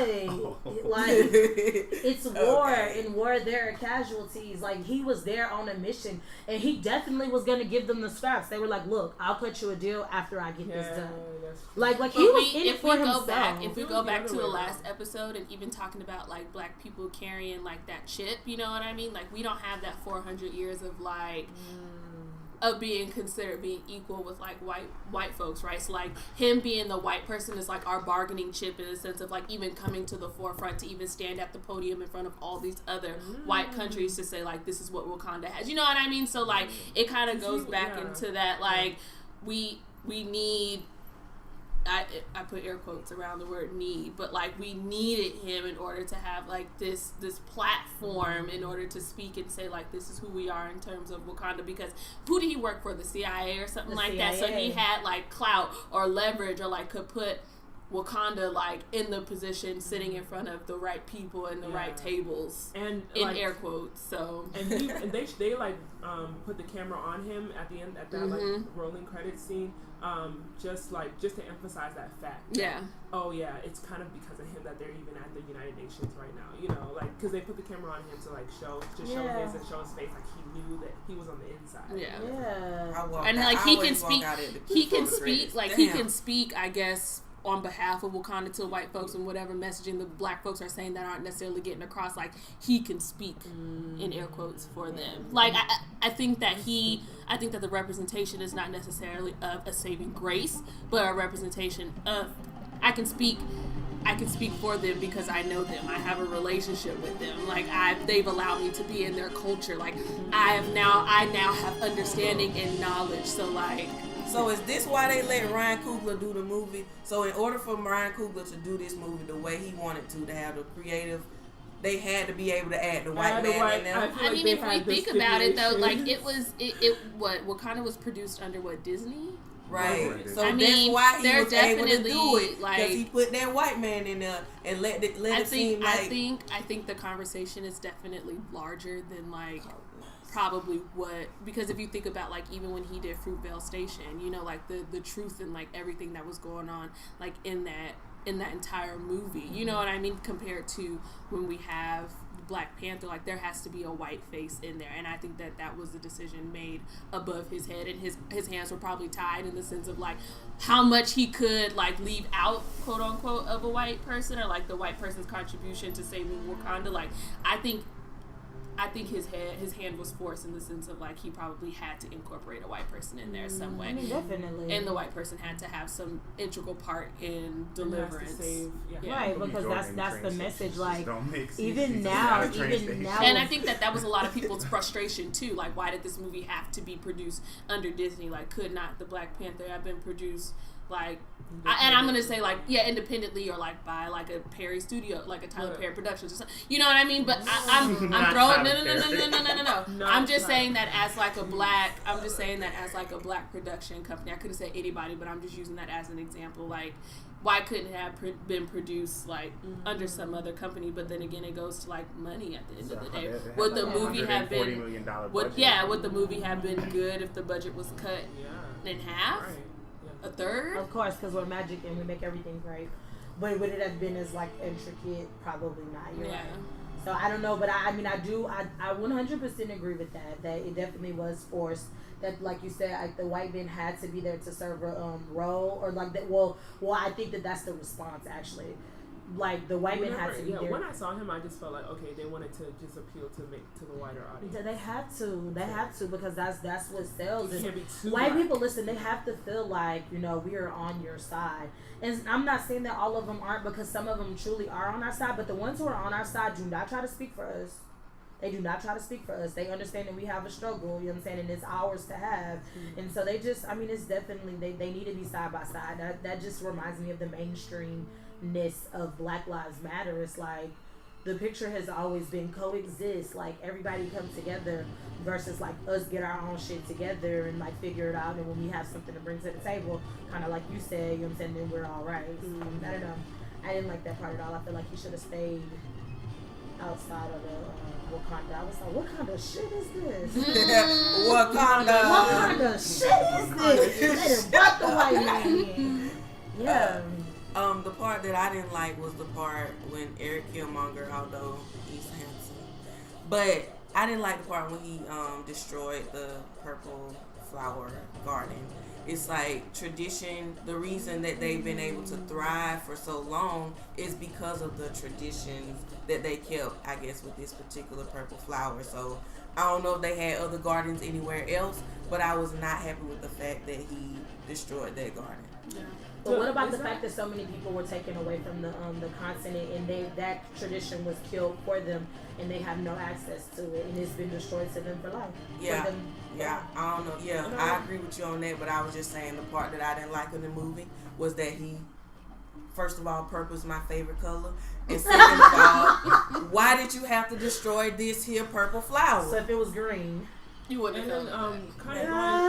Like, it's war. In war, there are casualties. Like, he was there on a mission, and he definitely was gonna give them the scraps. They were like, "Look, I'll cut you a deal after I get this done." Like he was in it for himself. If we go back to the last episode, and even talking about like black people carrying like that chip, you know what I mean? Like, we don't have that 400 years of like. Of being considered being equal with like white folks, right? So like him being the white person is like our bargaining chip in the sense of like even coming to the forefront to even stand at the podium in front of all these other white countries to say like this is what Wakanda has. You know what I mean? So like it kind of goes back into that like we need. I put air quotes around the word need, but like we needed him in order to have like this platform in order to speak and say like this is who we are in terms of Wakanda, because who did he work for? The CIA or something like that. So he had like clout or leverage or like could put Wakanda like in the position, sitting in front of the right people and the right tables, and in like, air quotes. So and they like put the camera on him at the end at that like rolling credits scene, just to emphasize that fact. Yeah. Oh yeah, it's kind of because of him that they're even at the United Nations right now. You know, like because they put the camera on him to like show his and show his face, like he knew that he was on the inside. Yeah. And like he can speak. He can speak. Like he can speak. I guess on behalf of Wakanda to white folks and whatever messaging the black folks are saying that aren't necessarily getting across, like he can speak in air quotes for them. Like I think that the representation is not necessarily of a saving grace, but a representation of I can speak for them because I know them. I have a relationship with them. Like they've allowed me to be in their culture. Like I now have understanding and knowledge. So is this why they let Ryan Coogler do the movie? So in order for Ryan Coogler to do this movie the way he wanted to have the creative, they had to be able to add the white man in there. I mean, if we think about it though, like Wakanda was produced under Disney? Right. So that's why he was able to do it. Because he put that white man in there and let it seem like... I think the conversation is definitely larger than like... Probably because if you think about like even when he did Fruitvale Station, you know, like the truth and like everything that was going on like in that entire movie, you know what I mean, compared to when we have Black Panther, like there has to be a white face in there, and I think that was a decision made above his head, and his hands were probably tied in the sense of like how much he could like leave out, quote unquote, of a white person or like the white person's contribution to saving Wakanda. Like I think his hand was forced in the sense of like he probably had to incorporate a white person in there some way. I mean, definitely. And the white person had to have some integral part in deliverance. Right, because that's the message. Like even now. And I think that was a lot of people's frustration too. Like, why did this movie have to be produced under Disney? Like, could not the Black Panther have been produced like? And I'm gonna say like independently or like by like a Perry studio, like a Tyler Perry Productions or something. You know what I mean? But I'm throwing no. I'm just saying that as like a black. I'm just saying that as like a black production company. I could have said anybody, but I'm just using that as an example. Like, why couldn't it have been produced like under some other company? But then again, it goes to like money at the end of the day. Would the movie have been? Would the movie have been good if the budget was cut in half? Right. A third? Of course, because we're magic and we make everything great. But would it have been as like intricate? Probably not. You're right. So I don't know, but I 100% agree with that it definitely was forced. That, like you said, like the white man had to be there to serve a role, or like that. Well, I think that's the response actually. Like the white man had to be there. When I saw him, I just felt like okay, they wanted to just appeal to the wider audience. They had to because that's what sells. It can't be too white people, listen, they have to feel like, you know, we are on your side. And I'm not saying that all of them aren't, because some of them truly are on our side. But the ones who are on our side do not try to speak for us. They do not try to speak for us. They understand that we have a struggle, you know what I'm saying, and it's ours to have. Mm-hmm. And so they just, it's definitely, they need to be side by side. That just reminds me of the mainstreamness of Black Lives Matter. It's like, the picture has always been coexist, like everybody come together versus like us get our own shit together and like figure it out. And when we have something to bring to the table, kind of like you said, you know what I'm saying, then we're all right. Mm-hmm. I don't know. I didn't like that part at all. I feel like he should have stayed outside of the Wakanda. I was like, what kind of shit is this? What kind of shit is this? They done brought the white man in. Yeah. The part that I didn't like was the part when Eric Killmonger, although he's handsome, but I didn't like the part when he destroyed the purple flower garden. It's like tradition. The reason that they've been able to thrive for so long is because of the traditions that they kept, I guess, with this particular purple flower. So I don't know if they had other gardens anywhere else, but I was not happy with the fact that he destroyed that garden. Yeah. But what about the fact that so many people were taken away from the continent, and that tradition was killed for them, and they have no access to it, and it's been destroyed to them for life? Yeah, I don't know. Yeah, I agree with you on that, but I was just saying the part that I didn't like in the movie was that he, first of all, purple is my favorite color, and second of all, why did you have to destroy this here purple flower? So if it was green, you wouldn't. And then, I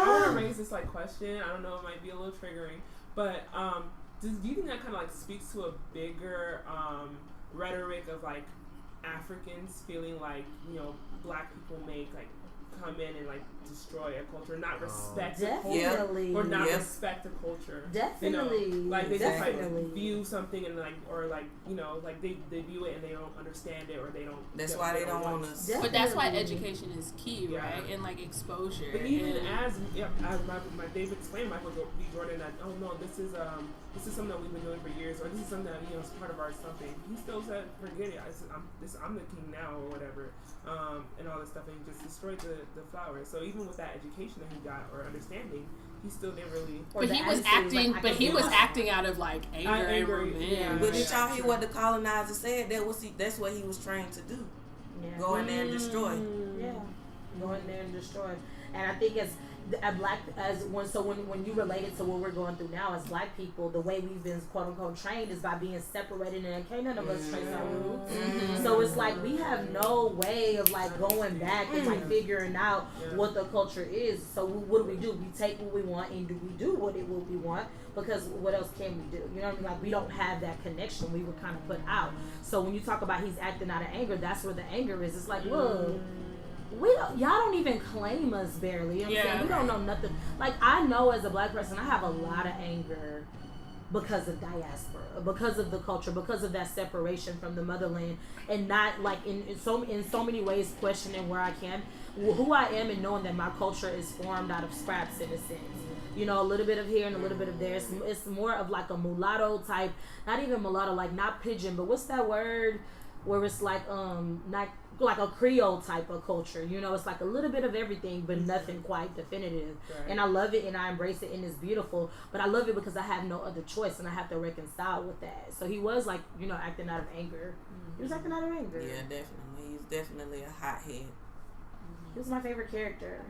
want to raise this question. I don't know, it might be a little triggering. But do you think that kind of like speaks to a bigger rhetoric of like Africans feeling like, you know, black people make like come in and like destroy a culture, not respect the culture, or not respect the culture. Definitely, you know, like they just like view something and like, or like, you know, like they view it and they don't understand it, or they don't. That's why they don't want to. But that's why education is key, right? And like exposure. But even as my Dave explained, Michael B. Jordan, that this is something that we've been doing for years, or this is something that, you know, is part of our something. He still said, forget it. I'm the king now, or whatever, and all this stuff, and he just destroyed the flowers. So even with that education that he got or understanding, he still didn't really. But he was acting. Like, he was acting out of like anger and revenge. Yeah. But did y'all hear what the colonizer said? That's what he was trained to do. Yeah. Go in there and destroy. Yeah, go in there and destroy. And I think when you relate it to what we're going through now as black people, the way we've been quote unquote trained is by being separated, and can't none of us trace our roots. So it's like we have no way of like going back and like figuring out what the culture is. So what do? We take what we want, and do we do what we want? Because what else can we do? You know what I mean? Like we don't have that connection. We were kind of put out. So when you talk about he's acting out of anger, that's where the anger is. It's like, look. Y'all don't even claim us barely. You know what I'm saying? We don't know nothing. Like, I know as a black person, I have a lot of anger because of diaspora, because of the culture, because of that separation from the motherland, and not like in so many ways questioning who I am, and knowing that my culture is formed out of scraps in a sense. You know, a little bit of here and a little bit of there. It's more of like a mulatto type, not even mulatto, like not pigeon, but what's that word where it's like not like a Creole type of culture, you know, it's like a little bit of everything, but nothing quite definitive. Right. And I love it, and I embrace it, and it's beautiful. But I love it because I have no other choice, and I have to reconcile with that. So he was like, you know, acting out of anger. He was acting out of anger. Yeah, definitely. He's definitely a hothead. He was my favorite character.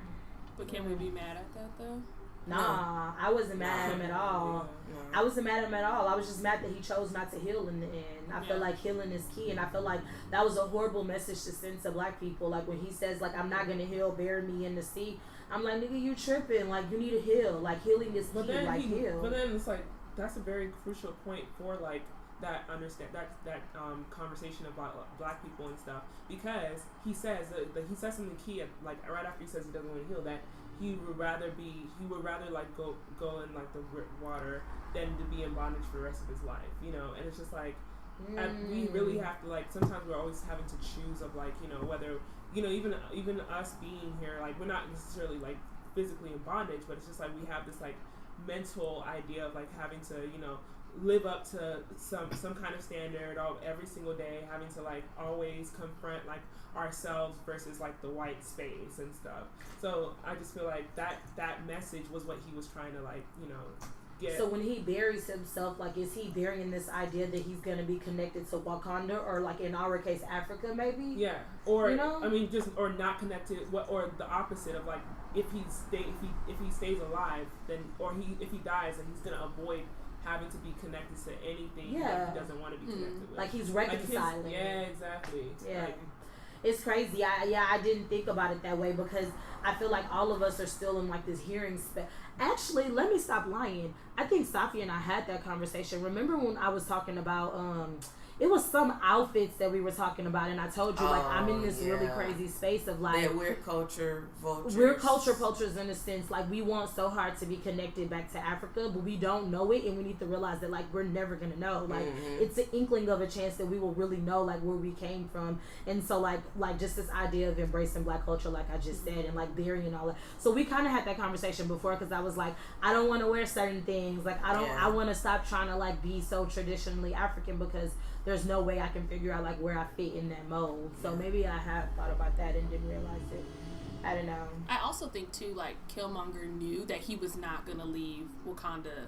But can we be mad at that though? Nah, I wasn't mad at him at all. I wasn't mad at him at all. I was just mad that he chose not to heal in the end. I feel like healing is key, and I feel like that was a horrible message to send to black people. Like when he says, like, I'm not gonna heal, bury me in the sea. I'm like, nigga, you tripping. Like, you need to heal. Like, healing is key. Heal. But then it's like, that's a very crucial point for like that conversation about black people and stuff, because he says something key at, like right after he says he doesn't want to heal, that he would rather like go in like the water than to be in bondage for the rest of his life, you know. And it's just like we really have to, like, sometimes we're always having to choose of, like, you know, whether, you know, even us being here, like, we're not necessarily like physically in bondage, but it's just like we have this like mental idea of like having to, you know, live up to some kind of standard every single day, having to like always confront like ourselves versus like the white space and stuff. So I just feel like that message was what he was trying to, like, you know, get. So when he buries himself, like, is he burying this idea that he's going to be connected to Wakanda, or like in our case Africa maybe? Yeah. Or, you know? I mean, just, or not connected, or the opposite of, like, if he stays alive, then, or if he dies, then he's going to avoid having to be connected to anything that he doesn't want to be connected with. Like he's reconciling. Like exactly. Yeah. Like, it's crazy. I didn't think about it that way, because I feel like all of us are still in like this hearing Actually, let me stop lying. I think Safi and I had that conversation. Remember when I was talking about it was some outfits that we were talking about, and I told you, like, I'm in this really crazy space of like that weird culture vultures. We're culture vultures in a sense. Like, we want so hard to be connected back to Africa, but we don't know it, and we need to realize that, like, we're never gonna know. Like, it's an inkling of a chance that we will really know, like, where we came from. And so like just this idea of embracing black culture, like I just said, and like burying all that. So we kind of had that conversation before, because I was like, I don't want to wear certain things. Like, I want to stop trying to like be so traditionally African, because there's no way I can figure out like where I fit in that mold. So maybe I have thought about that and didn't realize it. I don't know. I also think too, like, Killmonger knew that he was not gonna leave Wakanda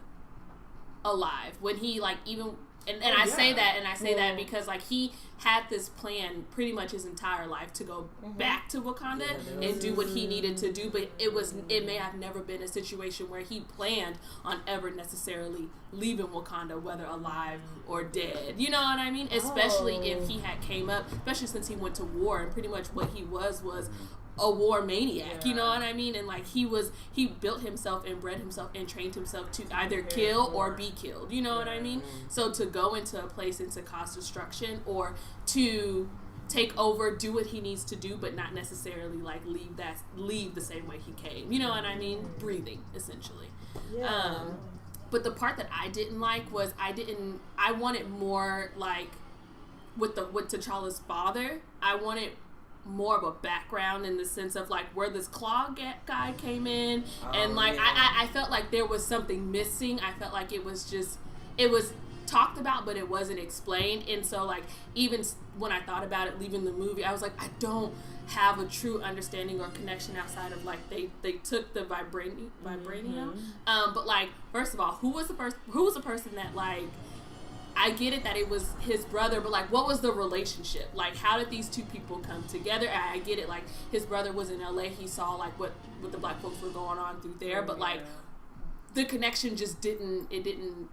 alive when he, like, even I say that because, like, he had this plan pretty much his entire life to go back to Wakanda and do what he needed to do, but it may have never been a situation where he planned on ever necessarily leaving Wakanda, whether alive or dead. You know what I mean? Especially if he had came up, especially since he went to war, and pretty much what he was a war maniac, you know what I mean? And like he built himself and bred himself and trained himself to either kill or be killed, you know what I mean? So to go into a place and to cause destruction, or to take over, do what he needs to do, but not necessarily like leave the same way he came, you know what I mean? Breathing, essentially. But the part that I didn't like was I wanted more like with T'Challa's father, I wanted more of a background in the sense of like where this claw guy came in, and like I felt like there was something missing. I felt like it was talked about, but it wasn't explained. And so like even when I thought about it leaving the movie, I was like, I don't have a true understanding or connection outside of like they took the vibranium. But like, first of all, who was the person that, like, I get it that it was his brother, but like, what was the relationship? Like, how did these two people come together? I get it, like his brother was in LA, he saw like what the black folks were going on through there, but like the connection just didn't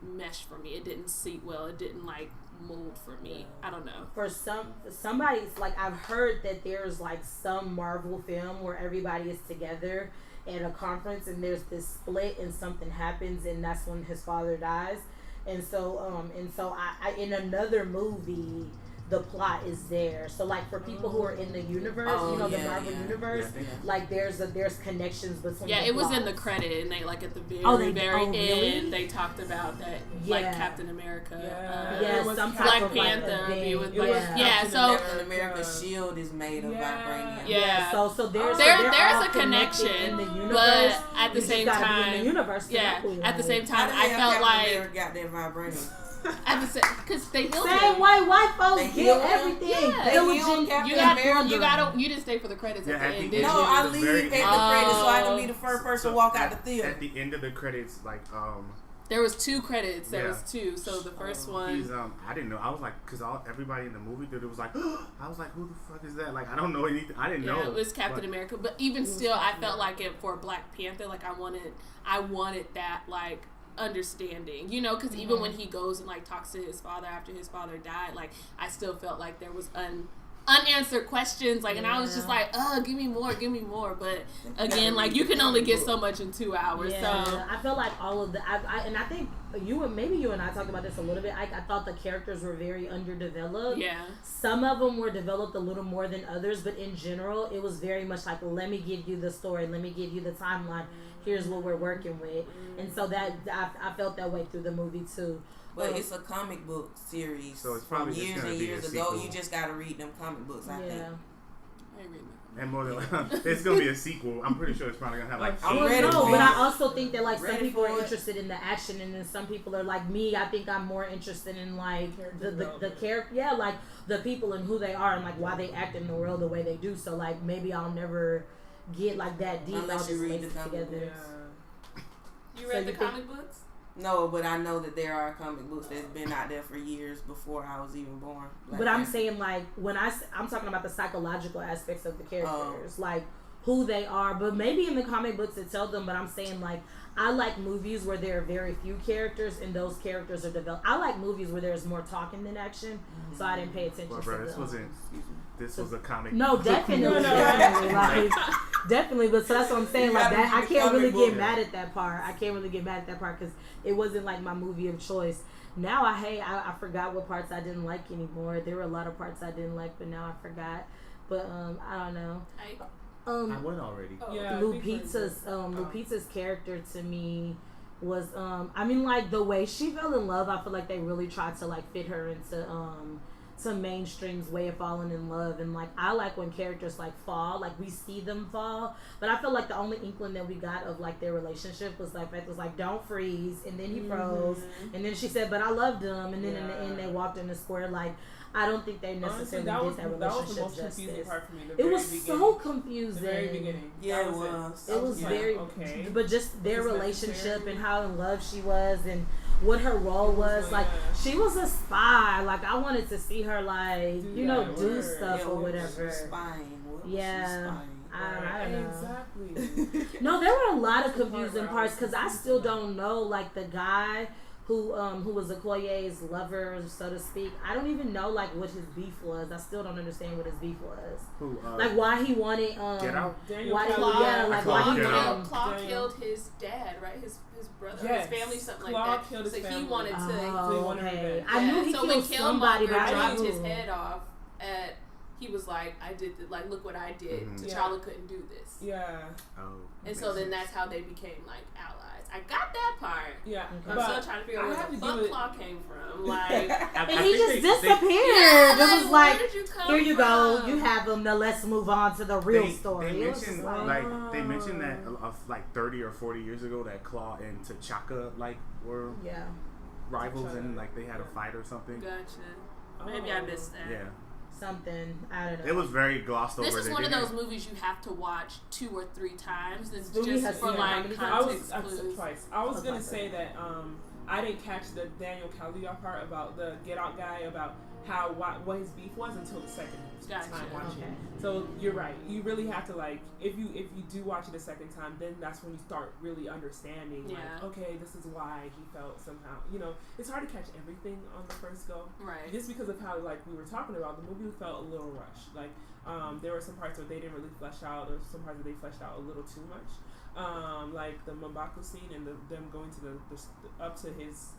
mesh for me. It didn't seat well. It didn't like mold for me. I don't know. For somebody's like, I've heard that there's like some Marvel film where everybody is together at a conference and there's this split and something happens and that's when his father dies. And so I in another movie, the plot is there. So like for people who are in the universe, the Marvel universe, like there's connections between. Yeah, the it was plots. in the credit, and they like at the very end, really? they talked about that, like Captain America, Black Panther, be with so Captain America's shield is made of vibranium. Yeah, so there's a connection in the universe, but at the same time, in the universe, at the same time, I felt like got that vibranium. Because they healed same him. white folks get everything. Yeah. You didn't stay for the credits at the end, did you? No, I leave at the credits so I can be the first person to walk out the theater. At the end of the credits, like there was 2 credits. There was 2. So the first one, I didn't know. I was like, because everybody in the movie theater was like, I was like, who the fuck is that? Like, I don't know anything. I didn't know. It was Captain America. But even still, I felt like it for Black Panther. Like I wanted that like understanding, because even when he goes and like talks to his father after his father died, like I still felt like there was unanswered questions, like, and I was just like, give me more, but again, like you can only get so much in 2 hours. So I feel like all of and I think you and I talked about this a little bit. I thought the characters were very underdeveloped. Some of them were developed a little more than others, but in general it was very much like, let me give you the story, let me give you the timeline, here's what we're working with. And so that I felt that way through the movie too. But it's a comic book series, so it's from years and years ago. You just gotta read them comic books, I think. I ain't reading them. And more than there's gonna be a sequel. I'm pretty sure it's probably gonna have like. But I also think that like some people are interested in the action, and then some people are like me. I think I'm more interested in like the character, like the people and who they are and like why they act in the world the way they do. So like maybe I'll never get like that deep. Unless you read the comic together. You read the comic books? No, but I know that there are comic books that's been out there for years before I was even born. But I'm saying like when I'm talking about the psychological aspects of the characters, like who they are. But maybe in the comic books it tells them. But I'm saying like I like movies where there are very few characters and those characters are developed. I like movies where there's more talking than action. So I didn't pay attention. This was a comic. No, definitely, definitely. But so that's what I'm saying. Like that, I can't really get mad at that part. Because it wasn't like my movie of choice. Now I forgot what parts I didn't like anymore. There were a lot of parts I didn't like, but now I forgot. But I don't know. I went already. Lupita's character to me was I mean like the way she fell in love. I feel like they really tried to like fit her into some mainstream's way of falling in love, and like I like when characters like fall, like we see them fall, but I feel like the only inkling that we got of like their relationship was like Beth was like, don't freeze, and then he froze, and then she said, but I loved him, and then in the end they walked in the square. Like I don't think they necessarily did that relationship that was the most justice. confusing part for me. It was so confusing. The very beginning. Yeah, it was. It was very, okay. But just their relationship and how in love she was and what her role was. Like she was a spy. Like I wanted to see her like do stuff or whatever. Spying. I don't know. Exactly. No, there were a lot of confusing parts because I still don't know like the guy who was Okoye's lover, so to speak. I don't even know like what his beef was. I still don't understand what his beef was. Who? Like why he wanted Get Out. Why Claude killed his dad, right? His brother, his family, something Claude like that. Killed his so family. he wanted to. Okay. I knew he killed somebody, but dropped his head off he was like, I did like, look what I did. T'Challa couldn't do this. Yeah. Oh. And so then that's how they became like allies. I got that part. Yeah. I'm still trying to figure out where the fuck Claw came from. Like, and he just disappeared. It was like, here you go, you have him. Now let's move on to the real story. They mentioned they mentioned that like 30 or 40 years ago that Claw and T'Chaka like were rivals and like they had a fight or something. Gotcha. Maybe I missed that. Yeah. Something, I don't know. It was very glossed over. This is one of those movies you have to watch 2 or 3 times. It's Movie just for like context clues. Twice. I was gonna say that I didn't catch the Daniel Kaluuya part about the Get Out guy about what his beef was until the second time watching it. So you're right. You really have to like if you do watch it a second time, then that's when you start really understanding. Like, okay, this is why he felt somehow. You know, it's hard to catch everything on the first go. Right. Just because of how like we were talking about, the movie felt a little rushed. Like there were some parts where they didn't really flesh out, or some parts that they fleshed out a little too much. Like the M'Baku scene and them going to the up to his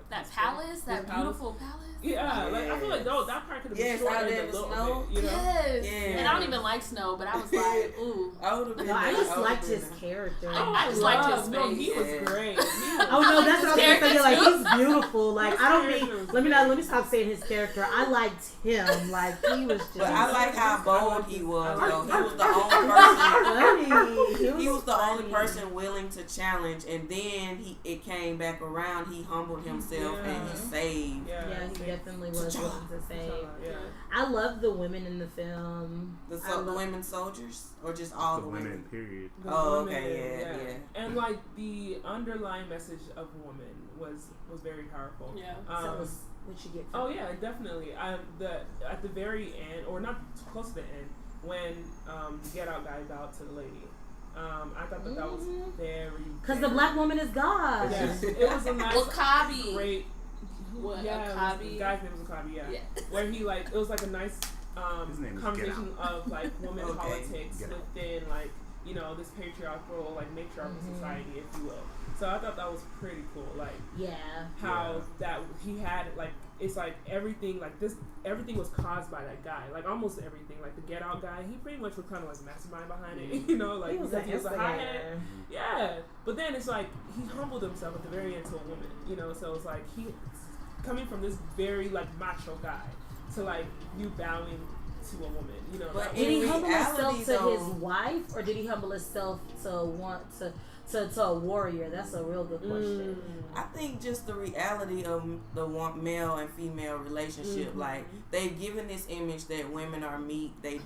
that palace, that beautiful palace. Yeah, like I feel like that part could have been shortened a little bit. You know? Yes, and I don't even like snow, but I was like, ooh. I just liked his character. I just liked his face. No, he was great. Oh no, that's what I was saying. Like he's beautiful. Like I don't mean. Let me stop saying his character. I liked him. Like he was just. But I like how bold he was. Though he was the only person. He was the only person willing to challenge, and then it came back around. He humbled himself and he saved. Yeah, he definitely was willing to save. I love the women in the film. The women soldiers, or just all the women. Period. Okay, yeah. And like the underlying message of woman was very powerful. Yeah. What you get? From Definitely. At the very end, or not close to the end, when the Get Out guy bowed to the lady. I thought that was very. Because the black woman is God. Yes, it was a nice, Wakabi. Great. What? The guy's name was Wakabi. Yeah. Where he like it was like a nice conversation of like women politics within like this patriarchal like matriarchal society, if you will. So I thought that was pretty cool. Like how that he had like it's like everything was caused by that guy. Like almost everything. Like the Get Out guy, he pretty much was kind of like mastermind behind it. Like because he was a hothead. Yeah. But then it's like he humbled himself at the very end to a woman. So it's like he coming from this very like macho guy to like you bowing to a woman. But did he humble himself to his wife, or did he humble himself to a warrior? That's a real good question. I think just the reality of the male and female relationship. Like they've given this image that women are meek, they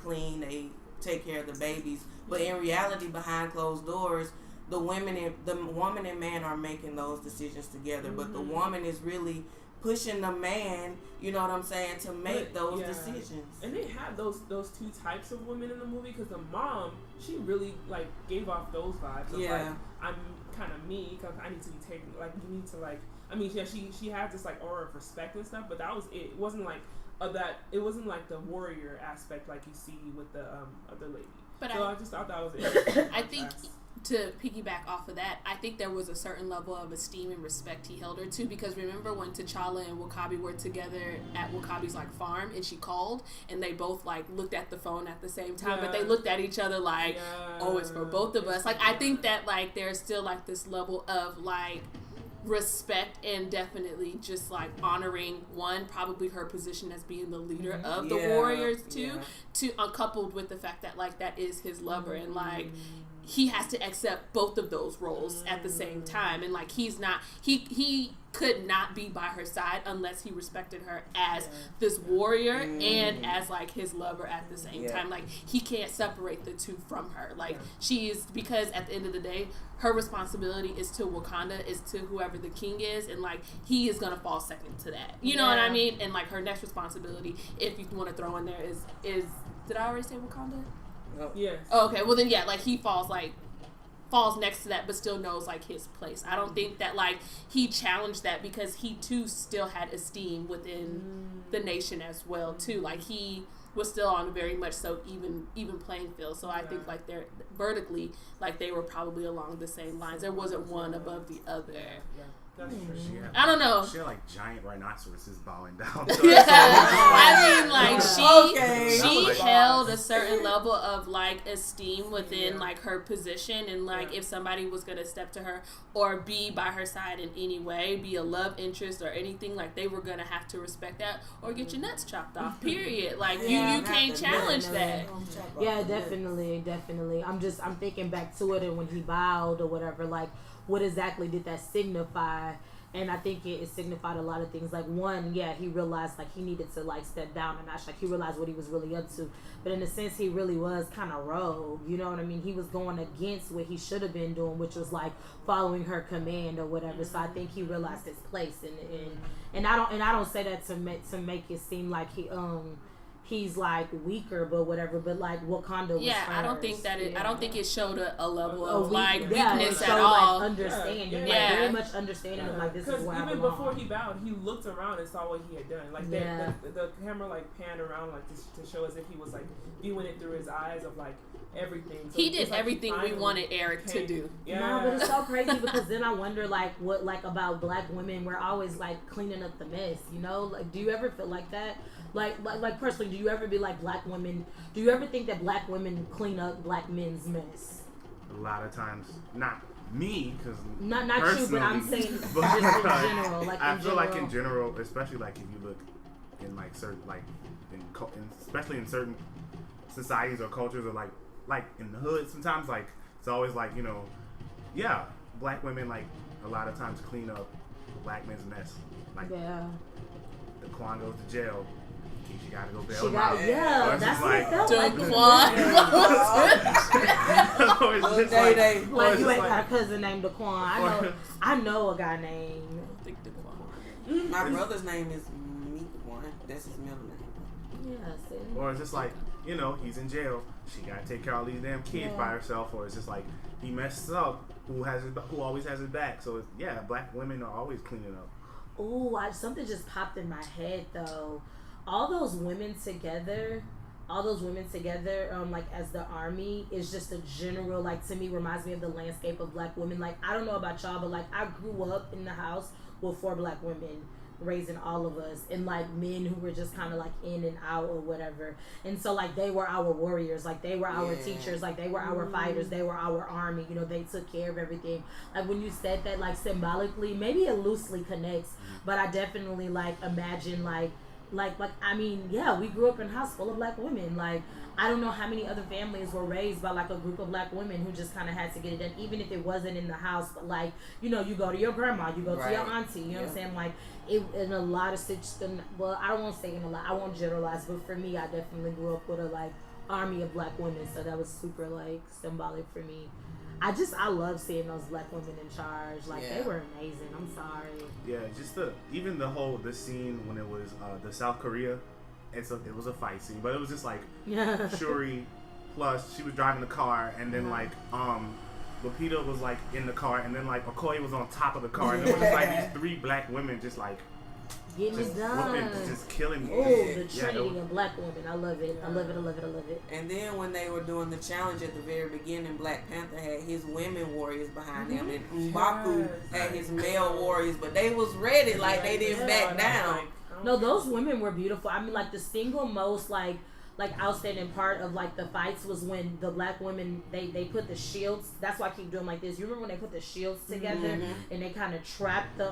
clean, they take care of the babies, but in reality, behind closed doors, the woman and man are making those decisions together. But the woman is really pushing the man, you know what I'm saying, to make those decisions. And they had those two types of women in the movie, because the mom, she really like gave off those vibes of like, I'm kind of me because I need to be taken, like you need to like, I mean she had this like aura of respect and stuff, but that was it. It wasn't like it wasn't like the warrior aspect like you see with the other lady. But I just thought that was it. I think to piggyback off of that, I think there was a certain level of esteem and respect he held her to, because remember when T'Challa and Wakabi were together at Wakabi's like farm, and she called and they both like looked at the phone at the same time, but they looked at each other like, oh, it's for both of us. Like I think that like there's still like this level of like respect and definitely just like honoring probably her position as being the leader of the warriors too, to coupled with the fact that like that is his lover, and like he has to accept both of those roles at the same time, and like he could not be by her side unless he respected her as this warrior and as like his lover at the same time. Like he can't separate the two from her. Like she is, because at the end of the day her responsibility is to Wakanda, is to whoever the king is, and like he is gonna fall second to that, you know what I mean? And like her next responsibility, if you want to throw in there, is did I already say Wakanda? Yes. Oh, okay. Well then, like he falls like falls next to that, but still knows like his place. I don't think that like he challenged that because he too still had esteem within the nation as well too. Like he was still on a very much so even playing field. So I think like they're vertically, like they were probably along the same lines. There wasn't one above the other. I don't know. She had like giant rhinoceroses bowing down. I mean, like she held a certain level of like esteem within like her position, and like if somebody was gonna step to her or be by her side in any way, be a love interest or anything, like they were gonna have to respect that or get your nuts chopped off. Period. Like you can't challenge that. Yeah, definitely. I'm thinking back to it, and when he bowed or whatever, like what exactly did that signify? And I think it signified a lot of things. Like one, he realized like he needed to like step down a notch. Like he realized what he was really up to. But in a sense, he really was kind of rogue. You know what I mean? He was going against what he should have been doing, which was like following her command or whatever. So I think he realized his place. And I don't say that to make it seem like he's like weaker, but whatever. But like Wakanda was first. I don't think that I don't think it showed a level of like weakness weakness at all. Like understanding, like very much understanding of like this is where I belong. Even before he bowed, he looked around and saw what he had done. Like the camera like panned around like to show as if he was like viewing it through his eyes of like everything. So he did everything we wanted Eric to do. No, but it's so crazy because then I wonder like what like about black women. We're always like cleaning up the mess. You know, like do you ever feel like that? Like personally, do you ever be like black women? Do you ever think that black women clean up black men's mess? A lot of times, not me, because not you, but I'm saying just in general. Like I feel like in general, especially like if you look in like certain like especially in certain societies or cultures or like in the hood, sometimes like it's always like black women like a lot of times clean up black men's mess. Like the Quan goes to jail. She gotta go bail him out. That's what it felt like. Daquan. Like you ain't got a cousin named Daquan. I know a guy named Daquan. My brother's name is Meekwan. That's his middle name. Yeah. Or it's just like he's in jail. She gotta take care of all these damn kids by herself. Or it's just like he messes up. Who always has his back? So black women are always cleaning up. Ooh, something just popped in my head though. All those women together, like as the army is just a general, like to me reminds me of the landscape of black women. Like I don't know about y'all, but like I grew up in the house with 4 black women raising all of us, and like men who were just kind of like in and out or whatever. And so like they were our warriors, like they were our teachers, like they were our fighters, they were our army. They took care of everything. Like when you said that, like symbolically, maybe it loosely connects, but I definitely like imagine like I mean, we grew up in a house full of black women. Like I don't know how many other families were raised by like a group of black women who just kind of had to get it done, even if it wasn't in the house. But like you go to your grandma, you go to your auntie. You know what I'm saying? Like it in a lot of situations. Well, I don't want to say in a lot. I won't generalize, but for me, I definitely grew up with a like army of black women, so that was super like symbolic for me. I love seeing those black women in charge. Like they were amazing. I'm sorry. Yeah, just the scene when it was the South Korea. It was a fight scene, but it was just like Shuri plus she was driving the car, and then like Lupita was like in the car, and then like Okoye was on top of the car, and there was just like these 3 black women just like getting it done, just killing me. Oh, the trinity of black women. I love it. I love it. And then when they were doing the challenge at the very beginning, Black Panther had his women warriors behind him, and M'Baku had his male warriors, but they was ready, like they didn't back down. No, those women were beautiful. I mean, like the single most like outstanding part of like the fights was when the black women they put the shields. That's why I keep doing like this. You remember when they put the shields together and they kind of trapped the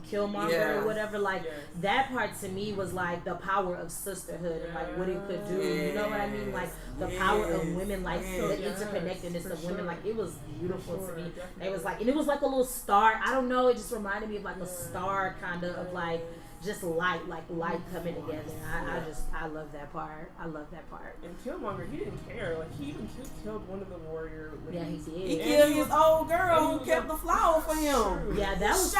Killmonger or whatever? Like that part to me was like the power of sisterhood and like what it could do. You know what I mean? Like the power of women, like the interconnectedness of women. Like it was beautiful to me. It was like, and it was like a little star. I don't know. It just reminded me of like a star kind of like. just light coming together. I love that part. I love that part. And Killmonger, he didn't care. Like, he even killed one of the warrior ladies. Yeah, he did. He killed his old girl who kept the flower for him. Yeah, that was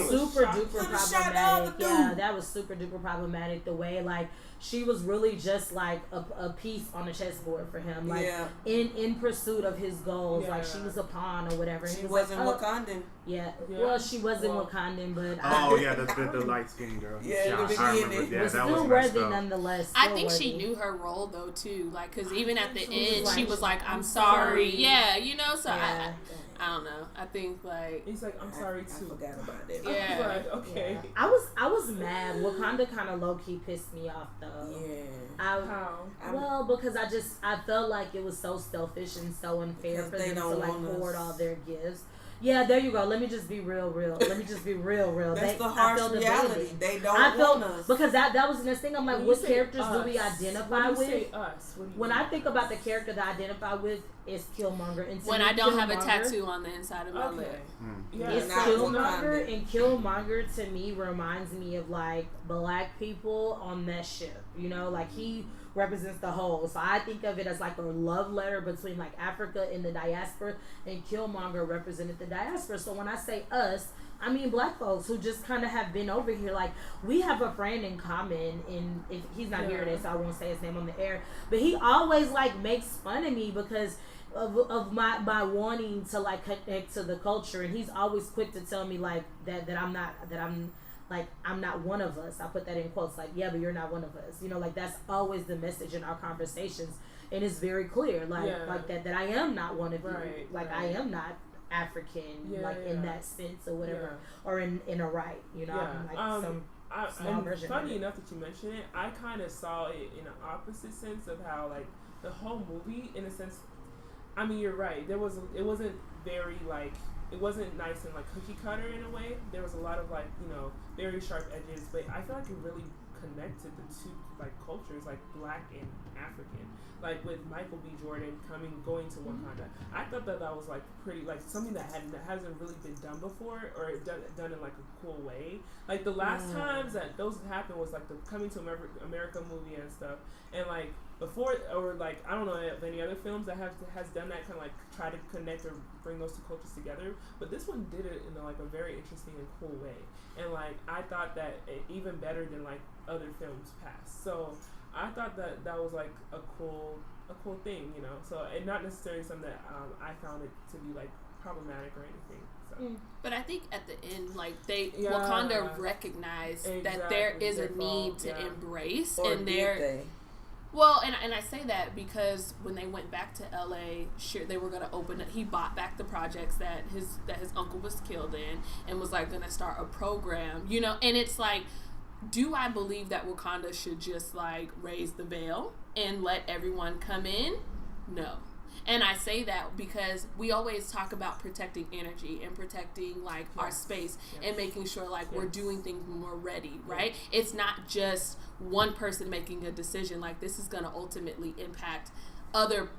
super duper problematic. Yeah, that was super duper problematic. The way, like, she was really just like a piece on the chessboard for him, like in pursuit of his goals. Like, she was a pawn or whatever. She wasn't Wakandan. Yeah. Well, she wasn't Wakandan, but the light skinned girl. Yeah, I remember. Yeah, was that still was worthy nonetheless. I think she knew her role though too, like, because even at the end she was like, "I'm sorry." Yeah, you know. So I don't know. I think like he's like, "I'm sorry too." I forgot about that. Yeah. Like, okay. Yeah. I was mad. Wakanda kind of low key pissed me off though. Yeah. How? Well, because I felt like it was so selfish and so unfair for them to like hoard all their gifts. Yeah, there you go. Let me just be real. Let me just be real. That's the harsh reality. They don't want us. Because that was the next thing. I'm like, what characters do we identify with? Say us? When I think about the character that I identify with, is Killmonger. And when I don't have a tattoo on the inside of my lip. Yeah, it's Killmonger, and Killmonger to me reminds me of like black people on that ship. You know, like he represents the whole. So I think of it as like a love letter between like Africa and the diaspora, and Killmonger represented the diaspora. So when I say us, I mean black folks who just kind of have been over here. Like, we have a friend in common, and if he's not here today, so I won't say his name on the air, but he always like makes fun of me because of my wanting to like connect to the culture, and he's always quick to tell me like that I'm not one of us. I put that in quotes, like, yeah, but you're not one of us. You know, like, that's always the message in our conversations, and it's very clear, like that I am not one of you. Like, I am not African, in that sense or whatever, or in a right. You know, I'm like some small version. Funny enough that you mention it, I kind of saw it in an opposite sense of how like the whole movie, in a sense. I mean, you're right. It wasn't very like. It wasn't nice and like cookie cutter in a way. There was a lot of like, you know, very sharp edges, but I feel like it really connected the two like cultures, like black and African. Like with Michael B. Jordan going to Wakanda, I thought that was like pretty, like something that hasn't really been done before, or done in like a cool way. Like the last times that those happened was like the Coming to America movie and stuff, and like before, or like I don't know of any other films that has done that, kind of like try to connect or bring those two cultures together. But this one did it in like a very interesting and cool way, and like I thought that even better than like other films past. So I thought that was like a cool thing, you know. So, and not necessarily something that I found it to be like problematic or anything. So. But I think at the end, like Wakanda recognized that there is a need to embrace, or and Well, and I say that because when they went back to LA, sure, they were going to open it. He bought back the projects that his uncle was killed in, and was like going to start a program, you know. And it's like, do I believe that Wakanda should just like raise the veil and let everyone come in? No. And I say that because we always talk about protecting energy and protecting like our space and making sure like we're doing things when we're ready, right? It's not just one person making a decision. Like, this is going to ultimately impact other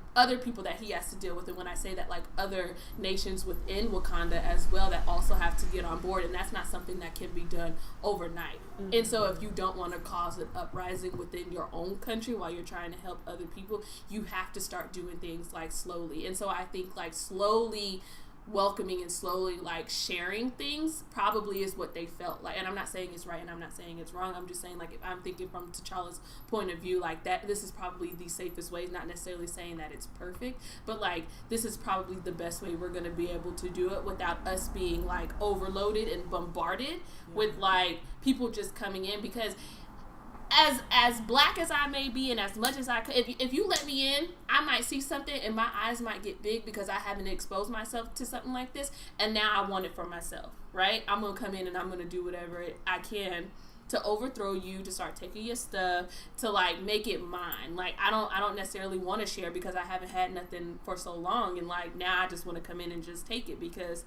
people that he has to deal with. And when I say that, like other nations within Wakanda as well that also have to get on board, and that's not something that can be done overnight. And so if you don't want to cause an uprising within your own country while you're trying to help other people, you have to start doing things like slowly. And so I think like slowly welcoming and slowly like sharing things probably is what they felt like. And I'm not saying it's right and I'm not saying it's wrong. I'm just saying, like, if I'm thinking from T'Challa's point of view, like that this is probably the safest way, not necessarily saying that it's perfect, but like this is probably the best way we're going to be able to do it without us being like overloaded and bombarded with like people just coming in. Because as black as I may be, and as much as I could, if you let me in, I might see something and my eyes might get big because I haven't exposed myself to something like this, and now I want it for myself, right? I'm gonna come in and I'm gonna do whatever I can to overthrow you, to start taking your stuff, to like make it mine. Like I don't necessarily want to share because I haven't had nothing for so long, and like now I just want to come in and just take it because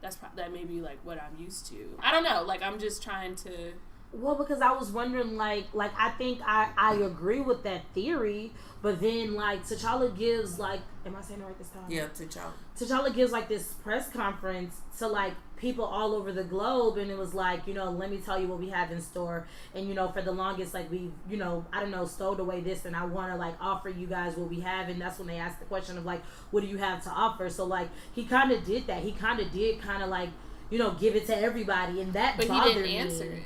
that may be like what I'm used to. I don't know. Like I'm just trying to Well, because I was wondering, like I think I agree with that theory, but then like T'Challa gives like, am I saying it right this time? Yeah, T'Challa. T'Challa gives like this press conference to like people all over the globe, and it was like, you know, let me tell you what we have in store, and you know, for the longest, like we, you know, I don't know, stowed away this, and I want to like offer you guys what we have, and that's when they asked the question of like, what do you have to offer? So like he kind of did that. He kind of did like, you know, give it to everybody, and that but bothered he didn't answer me. it.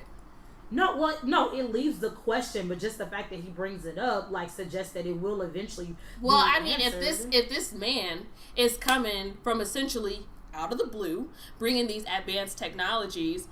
No, well, no, it leaves the question, but just the fact that he brings it up, like, suggests that it will eventually. Well, I mean, answered. if this man is coming from essentially out of the blue, bringing these advanced technologies,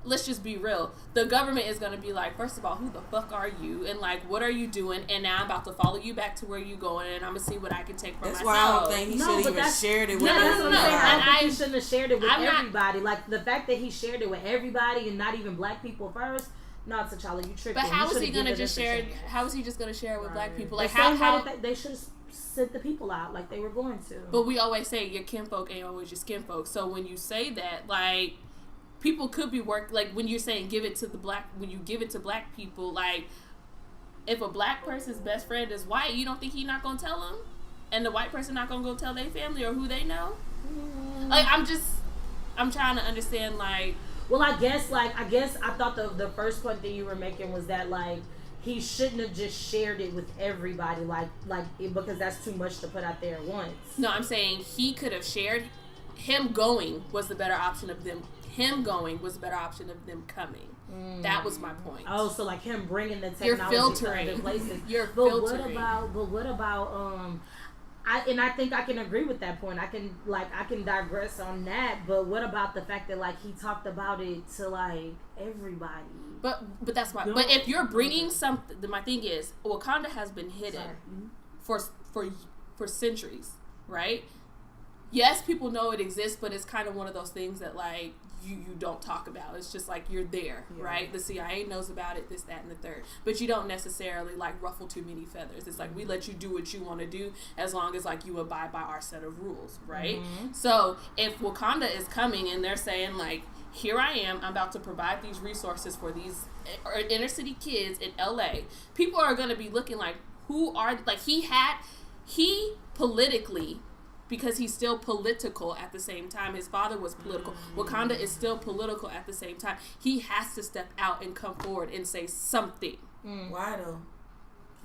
let's just be real. The government is going to be like, first of all, who the fuck are you? And like, what are you doing? And now I'm about to follow you back to where you going, and I'm going to see what I can take from myself. myself. That's why I don't think he should even shared it with everybody. I don't think he shouldn't have shared it with everybody. Like, the fact that he shared it with everybody and not even black people first, not T'Challa, you tripping. But how is he going to just share it? How is he just going to share it with black people? Like, how they should have sent the people out like they were going to. But we always say your kinfolk ain't always your skinfolk. So when you say that, like, people could be like when you're saying give it to the black, when you give it to black people, like if a black person's best friend is white, you don't think he's not gonna tell them, and the white person not gonna go tell their family or who they know. Like I'm trying to understand, like. Well, I guess I thought the first point that you were making was that like he shouldn't have just shared it with everybody, because that's too much to put out there at once. No, I'm saying he could have shared. Him going was the better option of them. Him going was the better option of them coming. That was my point. Oh, so like him bringing the technology You're filtering. to other places. You're filtering. But what about I think I can agree with that point. I can digress on that, but what about the fact that like he talked about it to like everybody? But that's why. But if you're bringing something, my thing is Wakanda has been hidden for centuries, right? Yes, people know it exists, but it's kind of one of those things that like you don't talk about. It's just like you're there, right? The CIA knows about it, this, that, and the third. But you don't necessarily like ruffle too many feathers. It's like we let you do what you want to do as long as like you abide by our set of rules, right? Mm-hmm. So if Wakanda is coming and they're saying like, here I am, I'm about to provide these resources for these inner city kids in LA, people are going to be looking like, who are, like he politically, because he's still political at the same time. His father was political. Wakanda is still political at the same time. He has to step out and come forward and say something. Why though?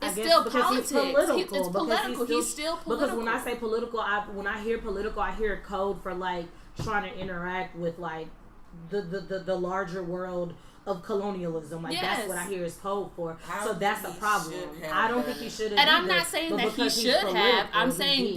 It's still politics. It's political. He's still political. Because when I say political, when I hear political, I hear code for like trying to interact with like the larger world of colonialism. Like that's what I hear is code for. So that's a problem. I don't think he should have. And I'm not saying that he should have. I'm saying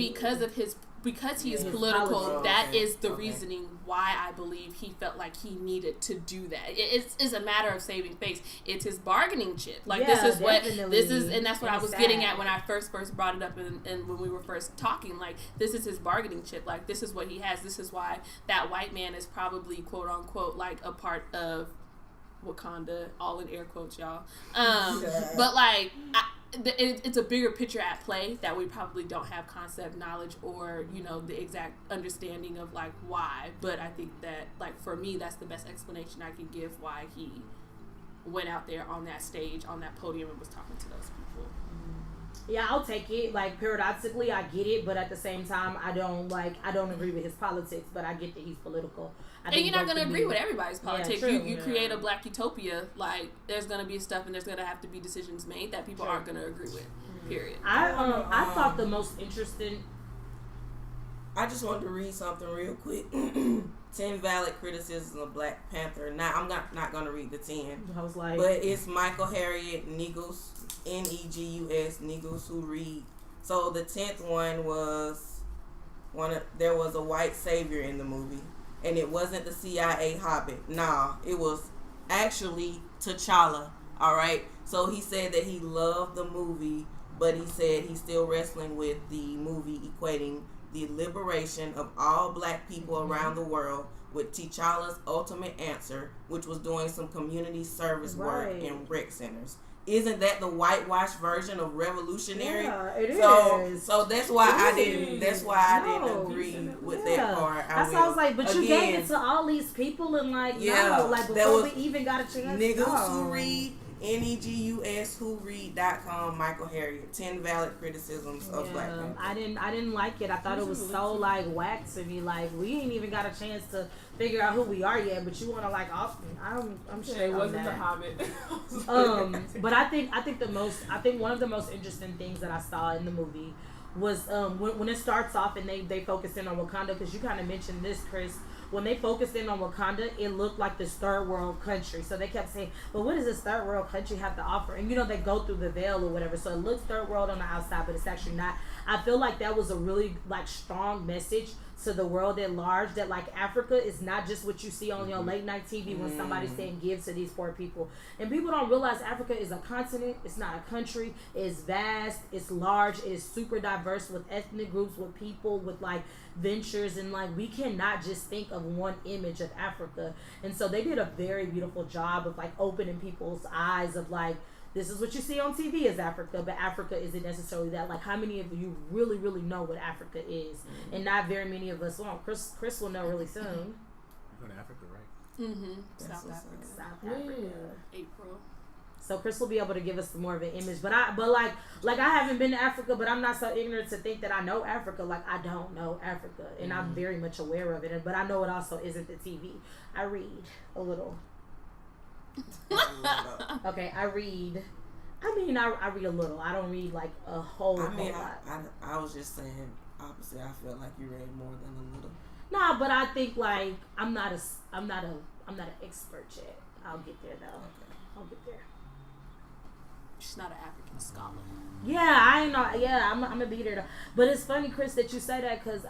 because he is political, that is the reasoning why I believe he felt like he needed to do that. It's a matter of saving face. It's his bargaining chip. Like and that's what I was getting at when I first brought it up and when we were first talking. Like this is his bargaining chip. Like this is what he has. This is why that white man is probably quote unquote like a part of Wakanda, all in air quotes, y'all. But like. It's a bigger picture at play that we probably don't have concept knowledge or the exact understanding of like why, but I think that like for me that's the best explanation I can give why he went out there on that stage, on that podium, and was talking to those people. Yeah, I'll take it. Like paradoxically, I get it, but at the same time, I don't agree with his politics. But I get that he's political. And you're not going to agree with everybody's politics. Yeah, you create a black utopia. Like there's going to be stuff, and there's going to have to be decisions made that people aren't going to agree with. Period. I thought the most interesting. I just wanted to read something real quick. 10 valid criticisms of Black Panther. Now I'm not going to read the 10. I was like, but it's Michael Harriet Negus. Negus Negus who read. So the 10th one was there was a white savior in the movie, and it wasn't the CIA hobbit. Nah, it was actually T'Challa. All right. So he said that he loved the movie, but he said he's still wrestling with the movie equating the liberation of all black people around the world with T'Challa's ultimate answer, which was doing some community service work in rec centers. isn't that the whitewashed version of revolutionary? Yeah, it is. So that's why I didn't agree with that part. That's why I was like, but you gave it to all these people and like before we even got a chance. Niggas who read NEGUS who read.com, Michael Harriet, 10 valid criticisms of Black Panther. I didn't like it. I thought it was so like whack to me. Like we ain't even got a chance to figure out who we are yet, but you want to like I'm sure it wasn't The Hobbit. But I think one of the most interesting things that I saw in the movie was when it starts off and they focus in on Wakanda, because you kind of mentioned this, Chris. When they focused in on Wakanda, it looked like this third world country. So they kept saying, but what does this third world country have to offer? And they go through the veil or whatever. So it looks third world on the outside, but it's actually not. I feel like that was a really like strong message to the world at large, that like Africa is not just what you see on your late night TV when somebody's saying give to these poor people. And people don't realize Africa is a continent. It's not a country. It's vast. It's large. It is super diverse with ethnic groups, with people, with like ventures, and like we cannot just think of one image of Africa. And so they did a very beautiful job of like opening people's eyes of like, this is what you see on TV as Africa, but Africa isn't necessarily that. Like, how many of you really, really know what Africa is? Mm-hmm. And not very many of us won't. Chris will know really soon. You're going to Africa, right? Mm-hmm. South Africa. April. So Chris will be able to give us more of an image. But I haven't been to Africa, but I'm not so ignorant to think that I know Africa. Like, I don't know Africa, and I'm very much aware of it. But I know it also isn't the TV. I read a little. Okay, I read. I mean, I read a little. I don't read like a whole lot. I was just saying opposite. I felt like you read more than a little. Nah, but I think like I'm not an expert yet. I'll get there though. Okay. I'll get there. She's not an African scholar. Yeah, I know. Yeah, I'm gonna be there though. But it's funny, Chris, that you say that, because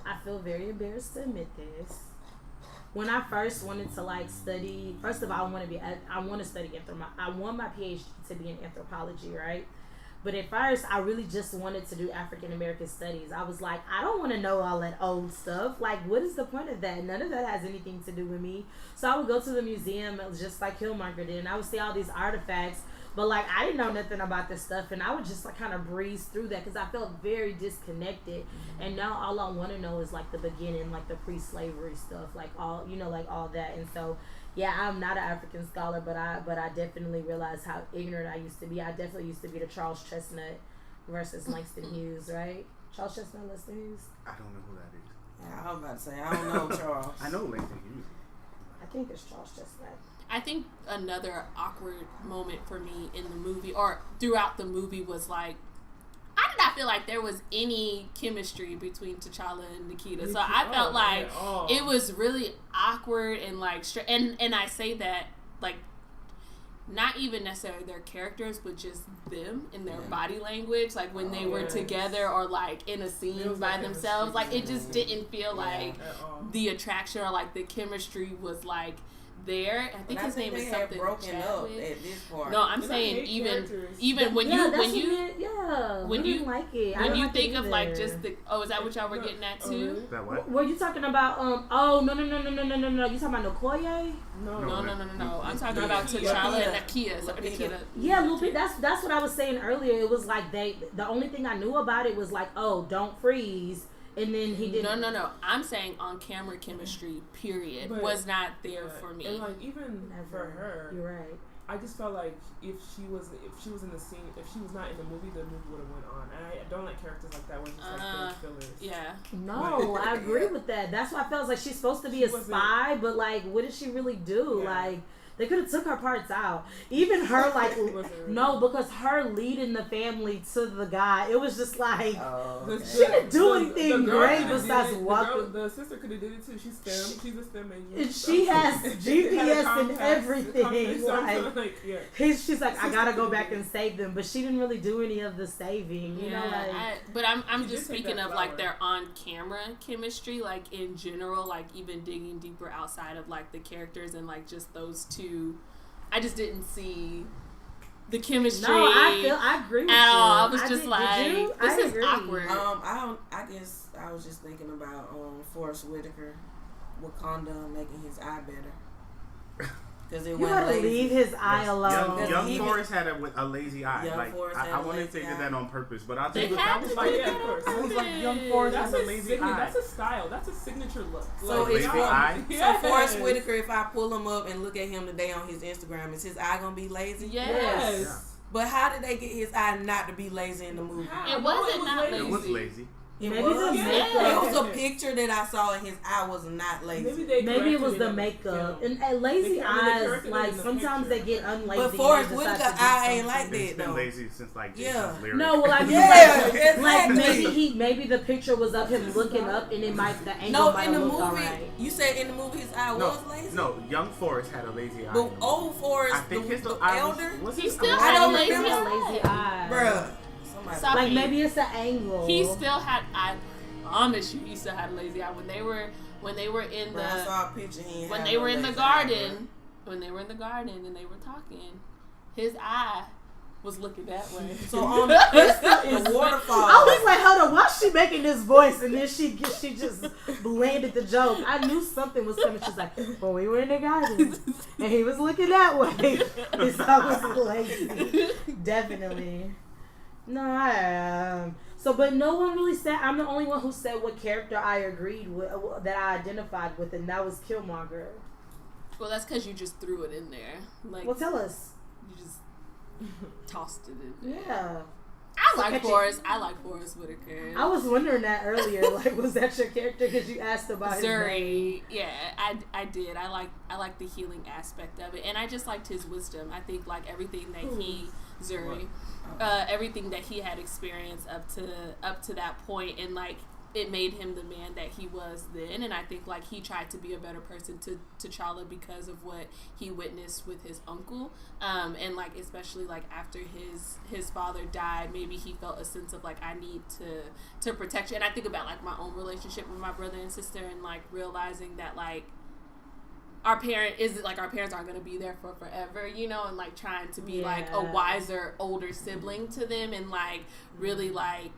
I feel very embarrassed to admit this. When I first wanted to like study, first of all, I want to study I want my PhD to be in anthropology, right? But at first, I really just wanted to do African American studies. I was like, I don't want to know all that old stuff. Like, what is the point of that? None of that has anything to do with me. So I would go to the museum, just like Killmonger did, and I would see all these artifacts. But like, I didn't know nothing about this stuff, and I would just like kind of breeze through that because I felt very disconnected. And now all I want to know is like the beginning, like the pre-slavery stuff, like all like all that. And so, yeah, I'm not an African scholar, but I definitely realized how ignorant I used to be. I definitely used to be the Charles Chestnut versus Langston Hughes, right? Charles Chestnut, Langston Hughes. I don't know who that is. Yeah, I was about to say I don't know Charles. I know Langston Hughes. I think it's Charles Chestnut. I think another awkward moment for me in the movie, or throughout the movie, was like, I did not feel like there was any chemistry between T'Challa and Nikita. So I felt like it was really awkward and like, and I say that like, not even necessarily their characters, but just them and their body language, like when they were together or like in a scene by themselves, like it just didn't feel like the attraction or like the chemistry was like there. I think his name is something broken up at this point. No, I'm saying even when you like it. When you think of like just the is that what y'all were getting at too? That what? Were you talking about no. You talking about Okoye? No. I'm talking about T'Challa and Nikita. Yeah, Lupita. That's what I was saying earlier. It was like the only thing I knew about it was like, don't freeze. And then he didn't. No. I'm saying on camera chemistry, period, was not there for me. And like even for her, you're right. I just felt like if she was in the scene, if she was not in the movie would have went on. And I don't like characters like that where it's just like fillers. Yeah. No, I agree with that. That's why I felt like she's supposed to be a spy, but like, what did she really do? Yeah. Like, they could have took her parts out. Even her, like, no, because her leading the family to the guy, it was just like, she didn't do anything great besides walking. The sister could have did it too. She's STEM. She's a STEM major. And she has GPS and everything. She's like, I gotta go back and save them, but she didn't really do any of the saving. You know, like, but I'm just speaking of like their on-camera chemistry, like in general, like even digging deeper outside of like the characters and like just those two. I just didn't see the chemistry. No, I agree with you. I was just this is awkward. I guess I was just thinking about Forrest Whitaker, Wakanda making his eye better. Because it You wasn't gotta lazy. leave his eye alone. Young Even- Forrest had a lazy eye. Young Like Forrest had I a wanted to lazy say eye. that on purpose, but I'll tell They you had that was to like do yeah, that of course. on I was like, purpose. Young Forrest That's has a a lazy signature. eye. That's a style. That's a signature look. So Like, it's lazy eye. So Forrest Whitaker, if I pull him up and look at him today on his Instagram, is his eye gonna be lazy? Yes. Yes. But how did they get his eye not to be lazy in the movie? How? It wasn't No, not It was lazy. It Maybe was. the makeup. It was a picture that I saw, and his eye was not lazy. Maybe it was the makeup. And lazy They eyes, corrected it like in the sometimes picture. they get unlazy. But and Forrest they decide Whitaker to do eye ain't like something. It's that been though. lazy since like Yeah. Jason's lyrics. No, well, I mean, Yeah, like exactly. maybe the picture was of him looking up, and it might the angle No, might in the have movie, looked alright. you said in the movie his eye was lazy. No, Young Forrest had a lazy eye. But old Forrest, I think his the eye elder, was He his still eye- I had don't a lazy remember. eye. Lazy eye. bruh. Somebody. Stop. Like maybe it's the angle. He still had. I promise you, he still had a lazy eye when they were in Bruh, I the saw a picture. He ain't when have they no were in the lazy eye, garden. When they were in the garden and they were talking, his eye was looking that way. bruh. So on the waterfall. I was like, hold on, why is she making this voice? And then she just landed the joke. I knew something was coming. She's like, well, we were in the garden, and he was looking that way. His eye was lazy. Definitely. No, so, but no one really said. I'm the only one who said what character I agreed with, that I identified with, and that was Killmonger. Well, that's because you just threw it in there. Like, Well, tell us. you just tossed it in there. Yeah. I like Forrest. I like Forrest Whitaker. I was wondering that earlier. Like, was that your character? Because you asked about his name. Zuri, yeah, I did. I like the healing aspect of it, and I just liked his wisdom. I think like everything that Zuri, everything that he had experienced up to that point, and like it made him the man that he was then. And I think like he tried to be a better person to T'Challa because of what he witnessed with his uncle, and like especially like after his father died, maybe he felt a sense of like I need to protect you. And I think about like my own relationship with my brother and sister, and like realizing that like our parents aren't going to be there for forever, you know, and like trying to be like a wiser older sibling to them, and like really like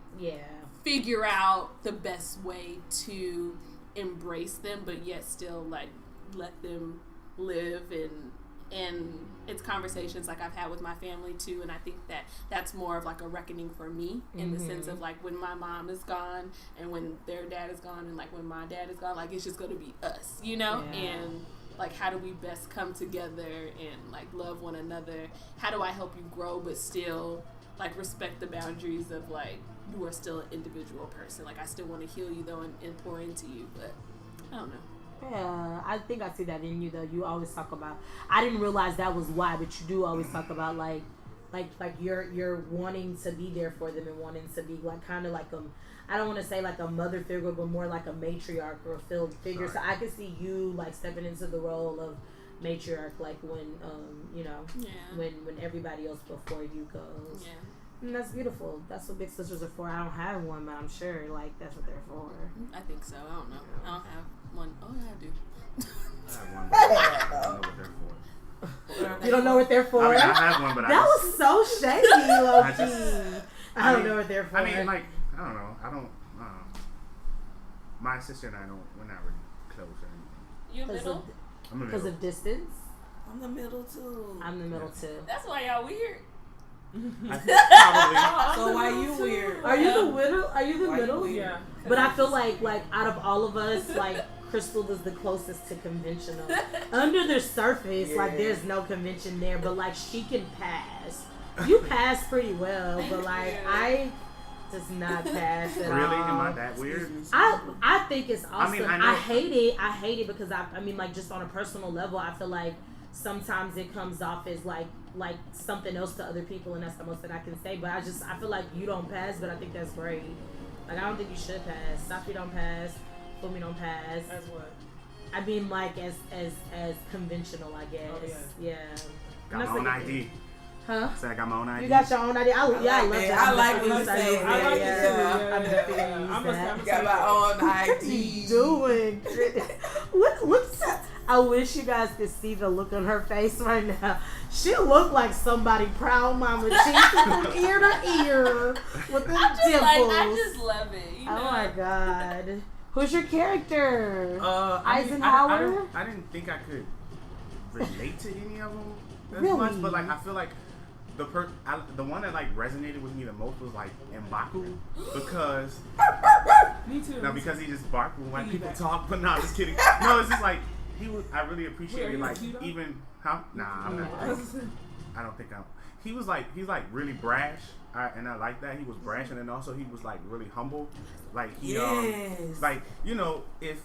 figure out the best way to embrace them, but yet still like let them live. And it's conversations like I've had with my family too, and I think that that's more of like a reckoning for me in the sense of like when my mom is gone and when their dad is gone and like when my dad is gone, like it's just going to be us, you know. And like how do we best come together and like love one another? How do I help you grow but still like respect the boundaries of like you are still an individual person? Like I still want to heal you though and pour into you, but I don't know. Yeah, I think I see that in you though. You always talk about. I didn't realize that was why, but you do always talk about like you're wanting to be there for them and wanting to be like kind of like I don't want to say like a mother figure, but more like a matriarch or a figure. So I can see you like stepping into the role of matriarch, like when when everybody else before you goes. Yeah. And that's beautiful. That's what big sisters are for. I don't have one, but I'm sure like that's what they're for. I think so. I don't know. I don't have one. Oh, yeah, I do. I have one, but I don't know what they're for. You don't know what they're for? I mean, I have one, but that was so shady, Loki. I don't know what they're for. I mean, like, I don't know. I don't. My sister and we're not really close or anything. You middle? I'm the Because middle. of distance? I'm the middle too. I'm the middle too. That's why y'all weird. I think probably. So why you weird? Are you the middle? Are you the Why you middle? weird? Yeah. But I feel like out of all of us, like Crystal is the closest to conventional. Under the surface, like there's no convention there, but like she can pass. You pass pretty well, but like I does not pass at all. Really? Am I that weird? I think it's awesome. I mean, I I know- hate it. I hate it because I mean like just on a personal level, I feel like sometimes it comes off as like something else to other people, and that's the most that I can say. But I feel like you don't pass, but I think that's great. Like I don't think you should pass. Safi don't pass. Funmi don't pass. As what? I mean like as conventional, I guess. Oh, yeah. Got my own ID. Huh? So I got my own ID. You got your own idea. I love that. I like when you that. say I like it too. I'm definitely gonna use I must that. have Got my own What you ID. doing? What's I wish you guys could see the look on her face right now. She looked like somebody proud mama cheeks from ear to ear with the dimples. I just love it. You know? Oh my god. Who's your character? I Eisenhower? didn't think I could relate to any of them as Really? much, but like I feel like the one that like resonated with me the most was like M'Baku because Me too. now because he just barked when white people talk, but nah, just kidding. No, it's just like I really appreciated like even how I'm not. I don't think he was like he's like really brash. And I like that he was brash, and then also he was like really humble. Like he like if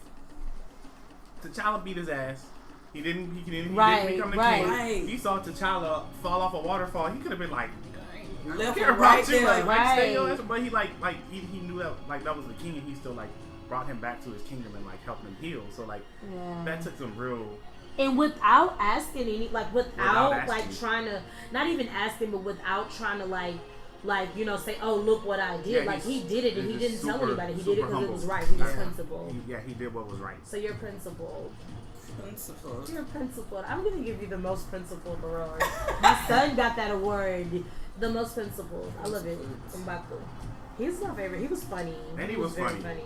T'Challa beat his ass. He didn't become the king. He saw T'Challa fall off a waterfall. He could have been like, I don't care about you. Like stay your ass. But he he knew that like that was the king, and he still like brought him back to his kingdom and like helped him heal. So like that took some real. And without asking any, like without like trying to, not even asking, but without trying to like say, oh look what I did. Yeah, like he did it and he didn't tell anybody. He did it because it was right. He was principled. He did what was right. So you're principled. Principled. You're principled. I'm gonna give you the most principled award. My son got that award. The most principled. I love it. M'Baku. He's my favorite. He was funny. And he was very funny.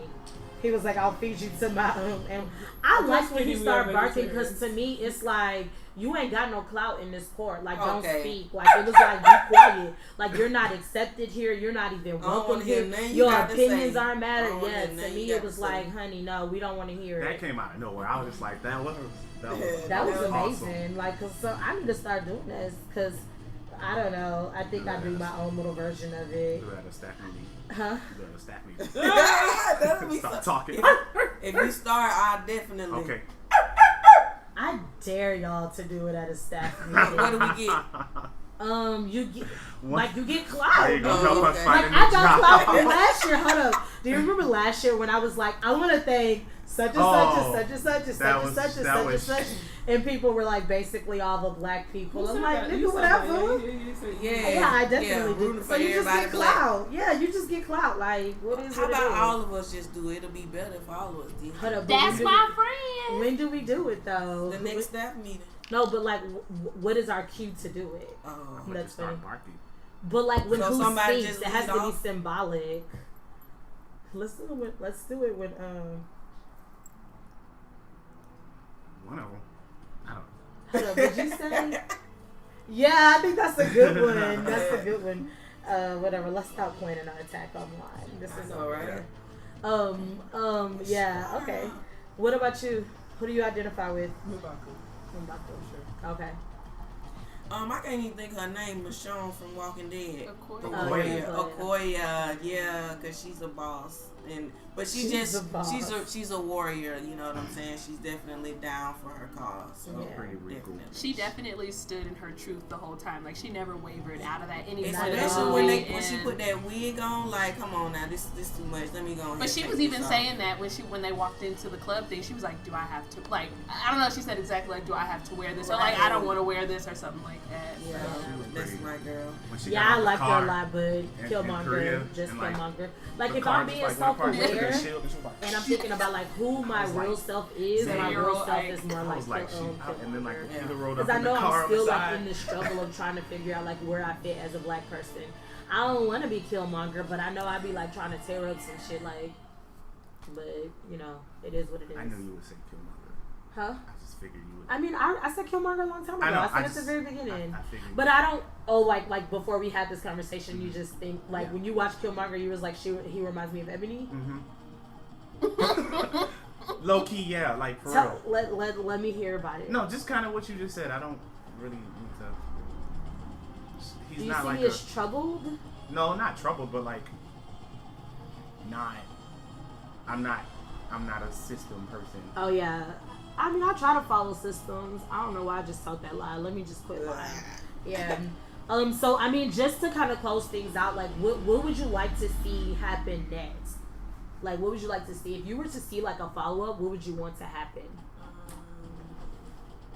He was like, I'll feed you to my and I like when he started barking because to me it's like you ain't got no clout in this court. Like don't speak. Like it was like be quiet. Like you're not accepted here. You're not even welcome here. Your opinions aren't matter. Yes, to me it was like, honey, no, we don't want to hear it. That came out of nowhere. I was just like, that was amazing. Awesome. Like, cause so I need to start doing this because I don't know. I think I do my own little version of it. You had a staff meeting. Huh? You had a staff meeting. Stop talking. If you start, I'll definitely. Okay. I dare y'all to do it at a staff meeting. What do we get? You get you get clout. There you go. Help us find a new I got job. clout from last year. Hold up. Do you remember last year when I was like, I want to thank such and such and such and such and such and such and such and such, and people were like basically all the black people. I'm like, nigga, whatever. Yeah, I definitely do. So you just get clout. Yeah, you just get clout. Like, what is it? How about all of us just do it? It'll be better if all of us did. Hold up, that's my friend. When do we do it though? The next staff meeting. No, but like, what is our cue to do it? That's funny. But like, when who speaks, it has to be off? symbolic. Let's do it with one of them. I don't know. Hold up, did you say? Yeah, I think that's a good one. That's a good one. Whatever. Let's stop planning our attack online. This is alright. Yeah. Okay. What about you? Who do you identify with? M'Baku, sure. Okay. I can't even think her name. Michonne from Walking Dead. Okoye. Yeah, because she's a boss, but she's a warrior. You know what I'm saying? She's definitely down for her cause. So pretty cool. She definitely stood in her truth the whole time. Like she never wavered out of that any Especially when she put that wig on. Like, come on now, this too much. Let me go. But she was even saying that when they walked into the club thing, she was like, "Do I have to like?" I don't know. She said exactly like, "Do I have to wear this?" Or like, "I don't want to wear this," or something like that. Yeah, that's my girl. Yeah, I like her a lot, but Killmonger, just Killmonger. Like if I'm being self-aware and I'm thinking about like who my real self is, my real self is more like Killmonger. Because I know I'm still like in the struggle of trying to figure out like where I fit as a black person. I don't want to be Killmonger, but I know I'd be like trying to tear up some shit like. But you know, it is what it is. I knew you would say Killmonger. Huh? I just figured you would. I mean, I said Killmonger a long time ago. I said at the very beginning. I figured. But I don't. Oh, like before we had this conversation, you just think like when you watch Killmonger, you was like, he reminds me of Ebony. Low key, yeah, like for real. Let me hear about it. No, just kind of what you just said. I don't really need to. He's Do you not see like me as troubled? No, not troubled, but like not. I'm not a system person. Oh yeah. I mean, I try to follow systems. I don't know why I just told that lie. Let me just quit lying. Yeah. So I mean, just to kind of close things out, like, what would you like to see happen next? Like, what would you like to see if you were to see like a follow up? What would you want to happen?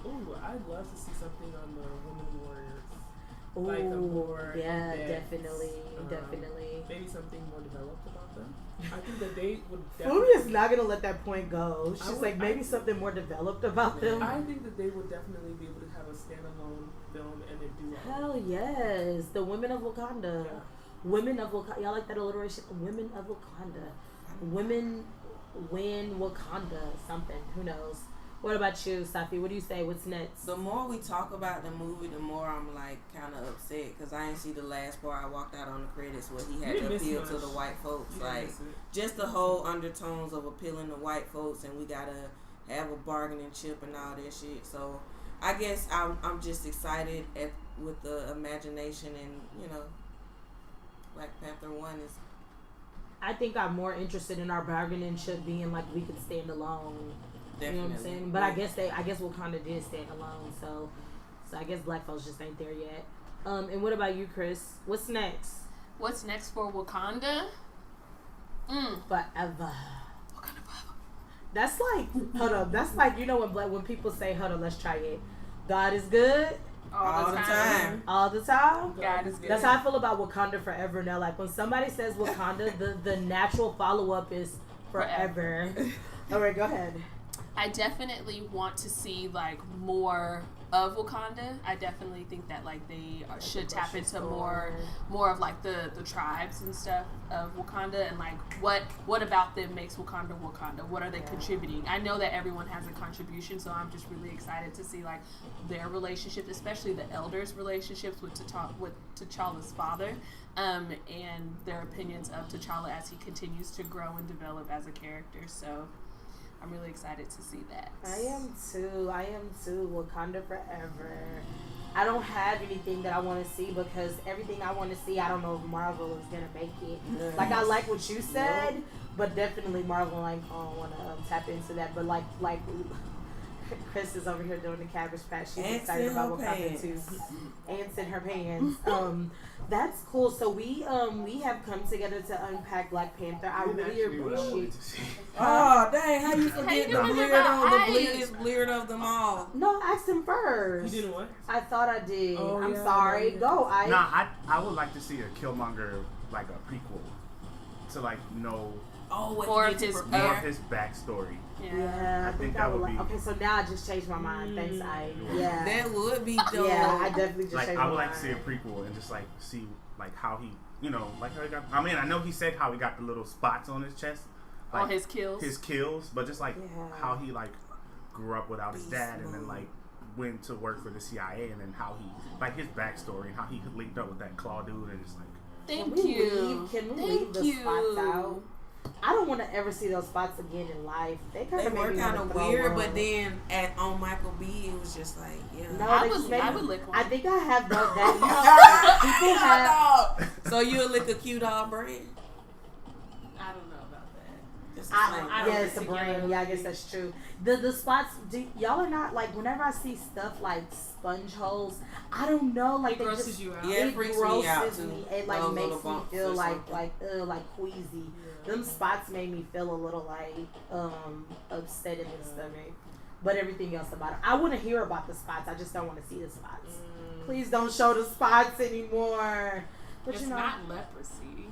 I'd love to see something on the Women Warriors. Ooh, like a more definitely. Maybe something more developed about them. I think that they would. Funmi is not gonna let that point go. She's like, maybe something more developed about them. I think that they would definitely be able to have a standalone film and a duo. Hell yes, the Women of Wakanda. Yeah. Women of Wakanda. Y'all like that alliteration? Women of Wakanda. Women win Wakanda. Something. Who knows? What about you, Safi? What do you say? What's next? The more we talk about the movie, the more I'm like kind of upset because I didn't see the last part. I walked out on the credits where he had to appeal to the white folks. Like just the whole undertones of appealing to white folks, and we gotta have a bargaining chip and all that shit. So I guess I'm just excited with the imagination, and Black Panther 1 is. I think I'm more interested in our bargaining chip being like we could stand alone. Definitely. You know what I'm saying? But I guess Wakanda did stand alone, so I guess black folks just ain't there yet. And what about you, Chris? What's next? What's next for Wakanda? Forever. Wakanda forever. That's like, hold up. That's like, when people say, hold up, let's try it. God is good. All the time. All the time? God is good. That's how I feel about Wakanda Forever now. Like, when somebody says Wakanda, the natural follow-up is forever. All right, go ahead. I definitely want to see like more of Wakanda. I definitely think that like they should tap into more of like the tribes and stuff of Wakanda, and like what about them makes Wakanda Wakanda? What are they contributing? I know that everyone has a contribution, so I'm just really excited to see like their relationships, especially the elders' relationships with T'Challa's father, and their opinions of T'Challa as he continues to grow and develop as a character. So I'm really excited to see that. I am too. Wakanda Forever. I don't have anything that I want to see because everything I want to see, I don't know if Marvel is gonna make it. Yes. Like I like what you said, but definitely Marvel ain't gonna want to tap into that. But like Chris is over here doing the Cabbage Patch. She's excited about Wakanda too. Ants in her pants. That's cool. So we have come together to unpack Black Panther. I really appreciate. Oh dang! How you forget the Bleird of them all? No, I asked him first. You did what? I thought I did. Oh, I'm sorry. Go. Nah, I would like to see a Killmonger like a prequel to like know more of his backstory. Yeah, I think that would be. Okay, so now I just changed my mind. Thanks, Ike. Yeah. That would be dope. Yeah, I definitely just changed my mind. I would like to see a prequel and just like see like how he, like how he got. I mean, I know he said how he got the little spots on his chest. Like, his kills. His kills, but just like how he like grew up without his dad and then like went to work for the CIA and then how he like his backstory and how he linked up with that Claw dude and just like. Can we leave the spots out? I don't want to ever see those spots again in life. They were kind of weird, but then on Michael B, it was just like, No, I would lick one. I think I have that. People have. So you'll lick a cute dog brand? I don't know about that. It's a brand. Yeah, I guess that's true. The spots, y'all are not like. Whenever I see stuff like sponge holes, I don't know. Like it grosses you out. Yeah, it freaks me out too. It like makes me feel like queasy. Them spots made me feel a little like upset in the stomach. But everything else about it, I want to hear about the spots. I just don't want to see the spots. Please don't show the spots anymore. But it's not leprosy.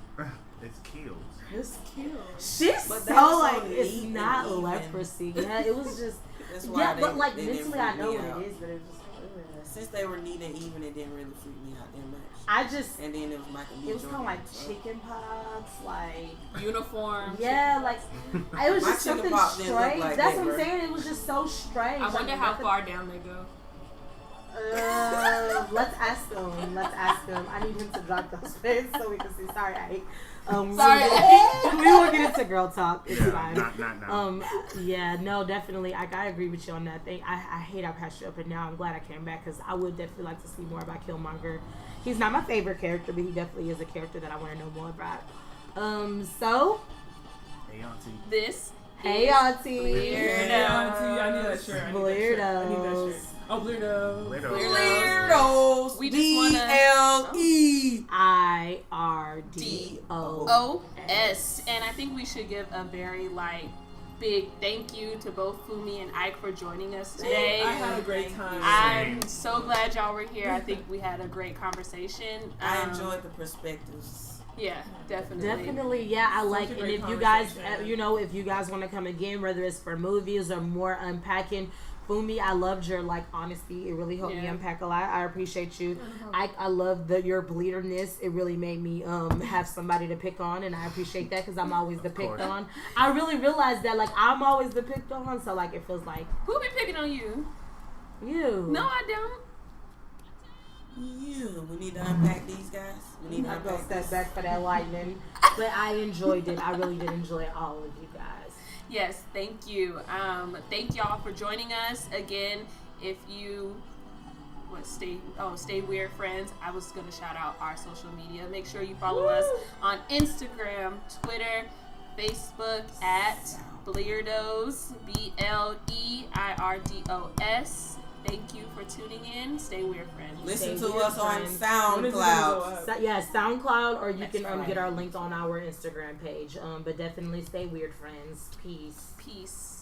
It's kills. It's kills. She's so like it's not leprosy. Yeah, it was just. That's why but like mentally, I know what it is, but it was just. Since they were neat and even, it didn't really freak me out that much. And then it was Michael B. It was kind of like chicken pox, like uniform. Yeah, like it was just something strange. Like that's what I'm saying. It was just so strange. I wonder how far down they go. Let's ask him. I need him to drop those pins so we can see. Sorry, Ike. Sorry, we won't get into girl talk. It's fine. Not. Yeah, no, definitely. I agree with you on that thing. I hate I passed you up, and now I'm glad I came back because I would definitely like to see more about Killmonger. He's not my favorite character, but he definitely is a character that I want to know more about. So. Hey, Auntie. This. Hey, Auntie. Bleirdos. Hey, Auntie. I need that shirt. Bleirdos. Oh, Bleirdos. Bleirdos. We just want BLEIRDOS. And I think we should give a very big thank you to both Funmi and Ike for joining us today. I had a great time. I'm so glad y'all were here. I think we had a great conversation. I enjoyed the perspectives. Yeah, definitely. Yeah, I like it. And if you guys, if you guys want to come again, whether it's for movies or more unpacking Funmi, I loved your honesty. It really helped me unpack a lot. I appreciate you. I love your bleederness. It really made me have somebody to pick on, and I appreciate that because I'm always the picked on. I really realized that I'm always the picked on, so it feels like who be picking on you? You. No, I don't. You. We need to unpack these guys. We need to unpack step back for that lightning. But I enjoyed it. I really did enjoy all of you guys. Yes, thank you. Thank y'all for joining us again. If you stay weird friends. I was gonna shout out our social media. Make sure you follow us on Instagram, Twitter, Facebook at Bleirdos, BLEIRDOS. Thank you for tuning in. Stay weird, friends. Listen to us on SoundCloud. SoundCloud, or you can get our link on our Instagram page. But definitely stay weird, friends. Peace. Peace.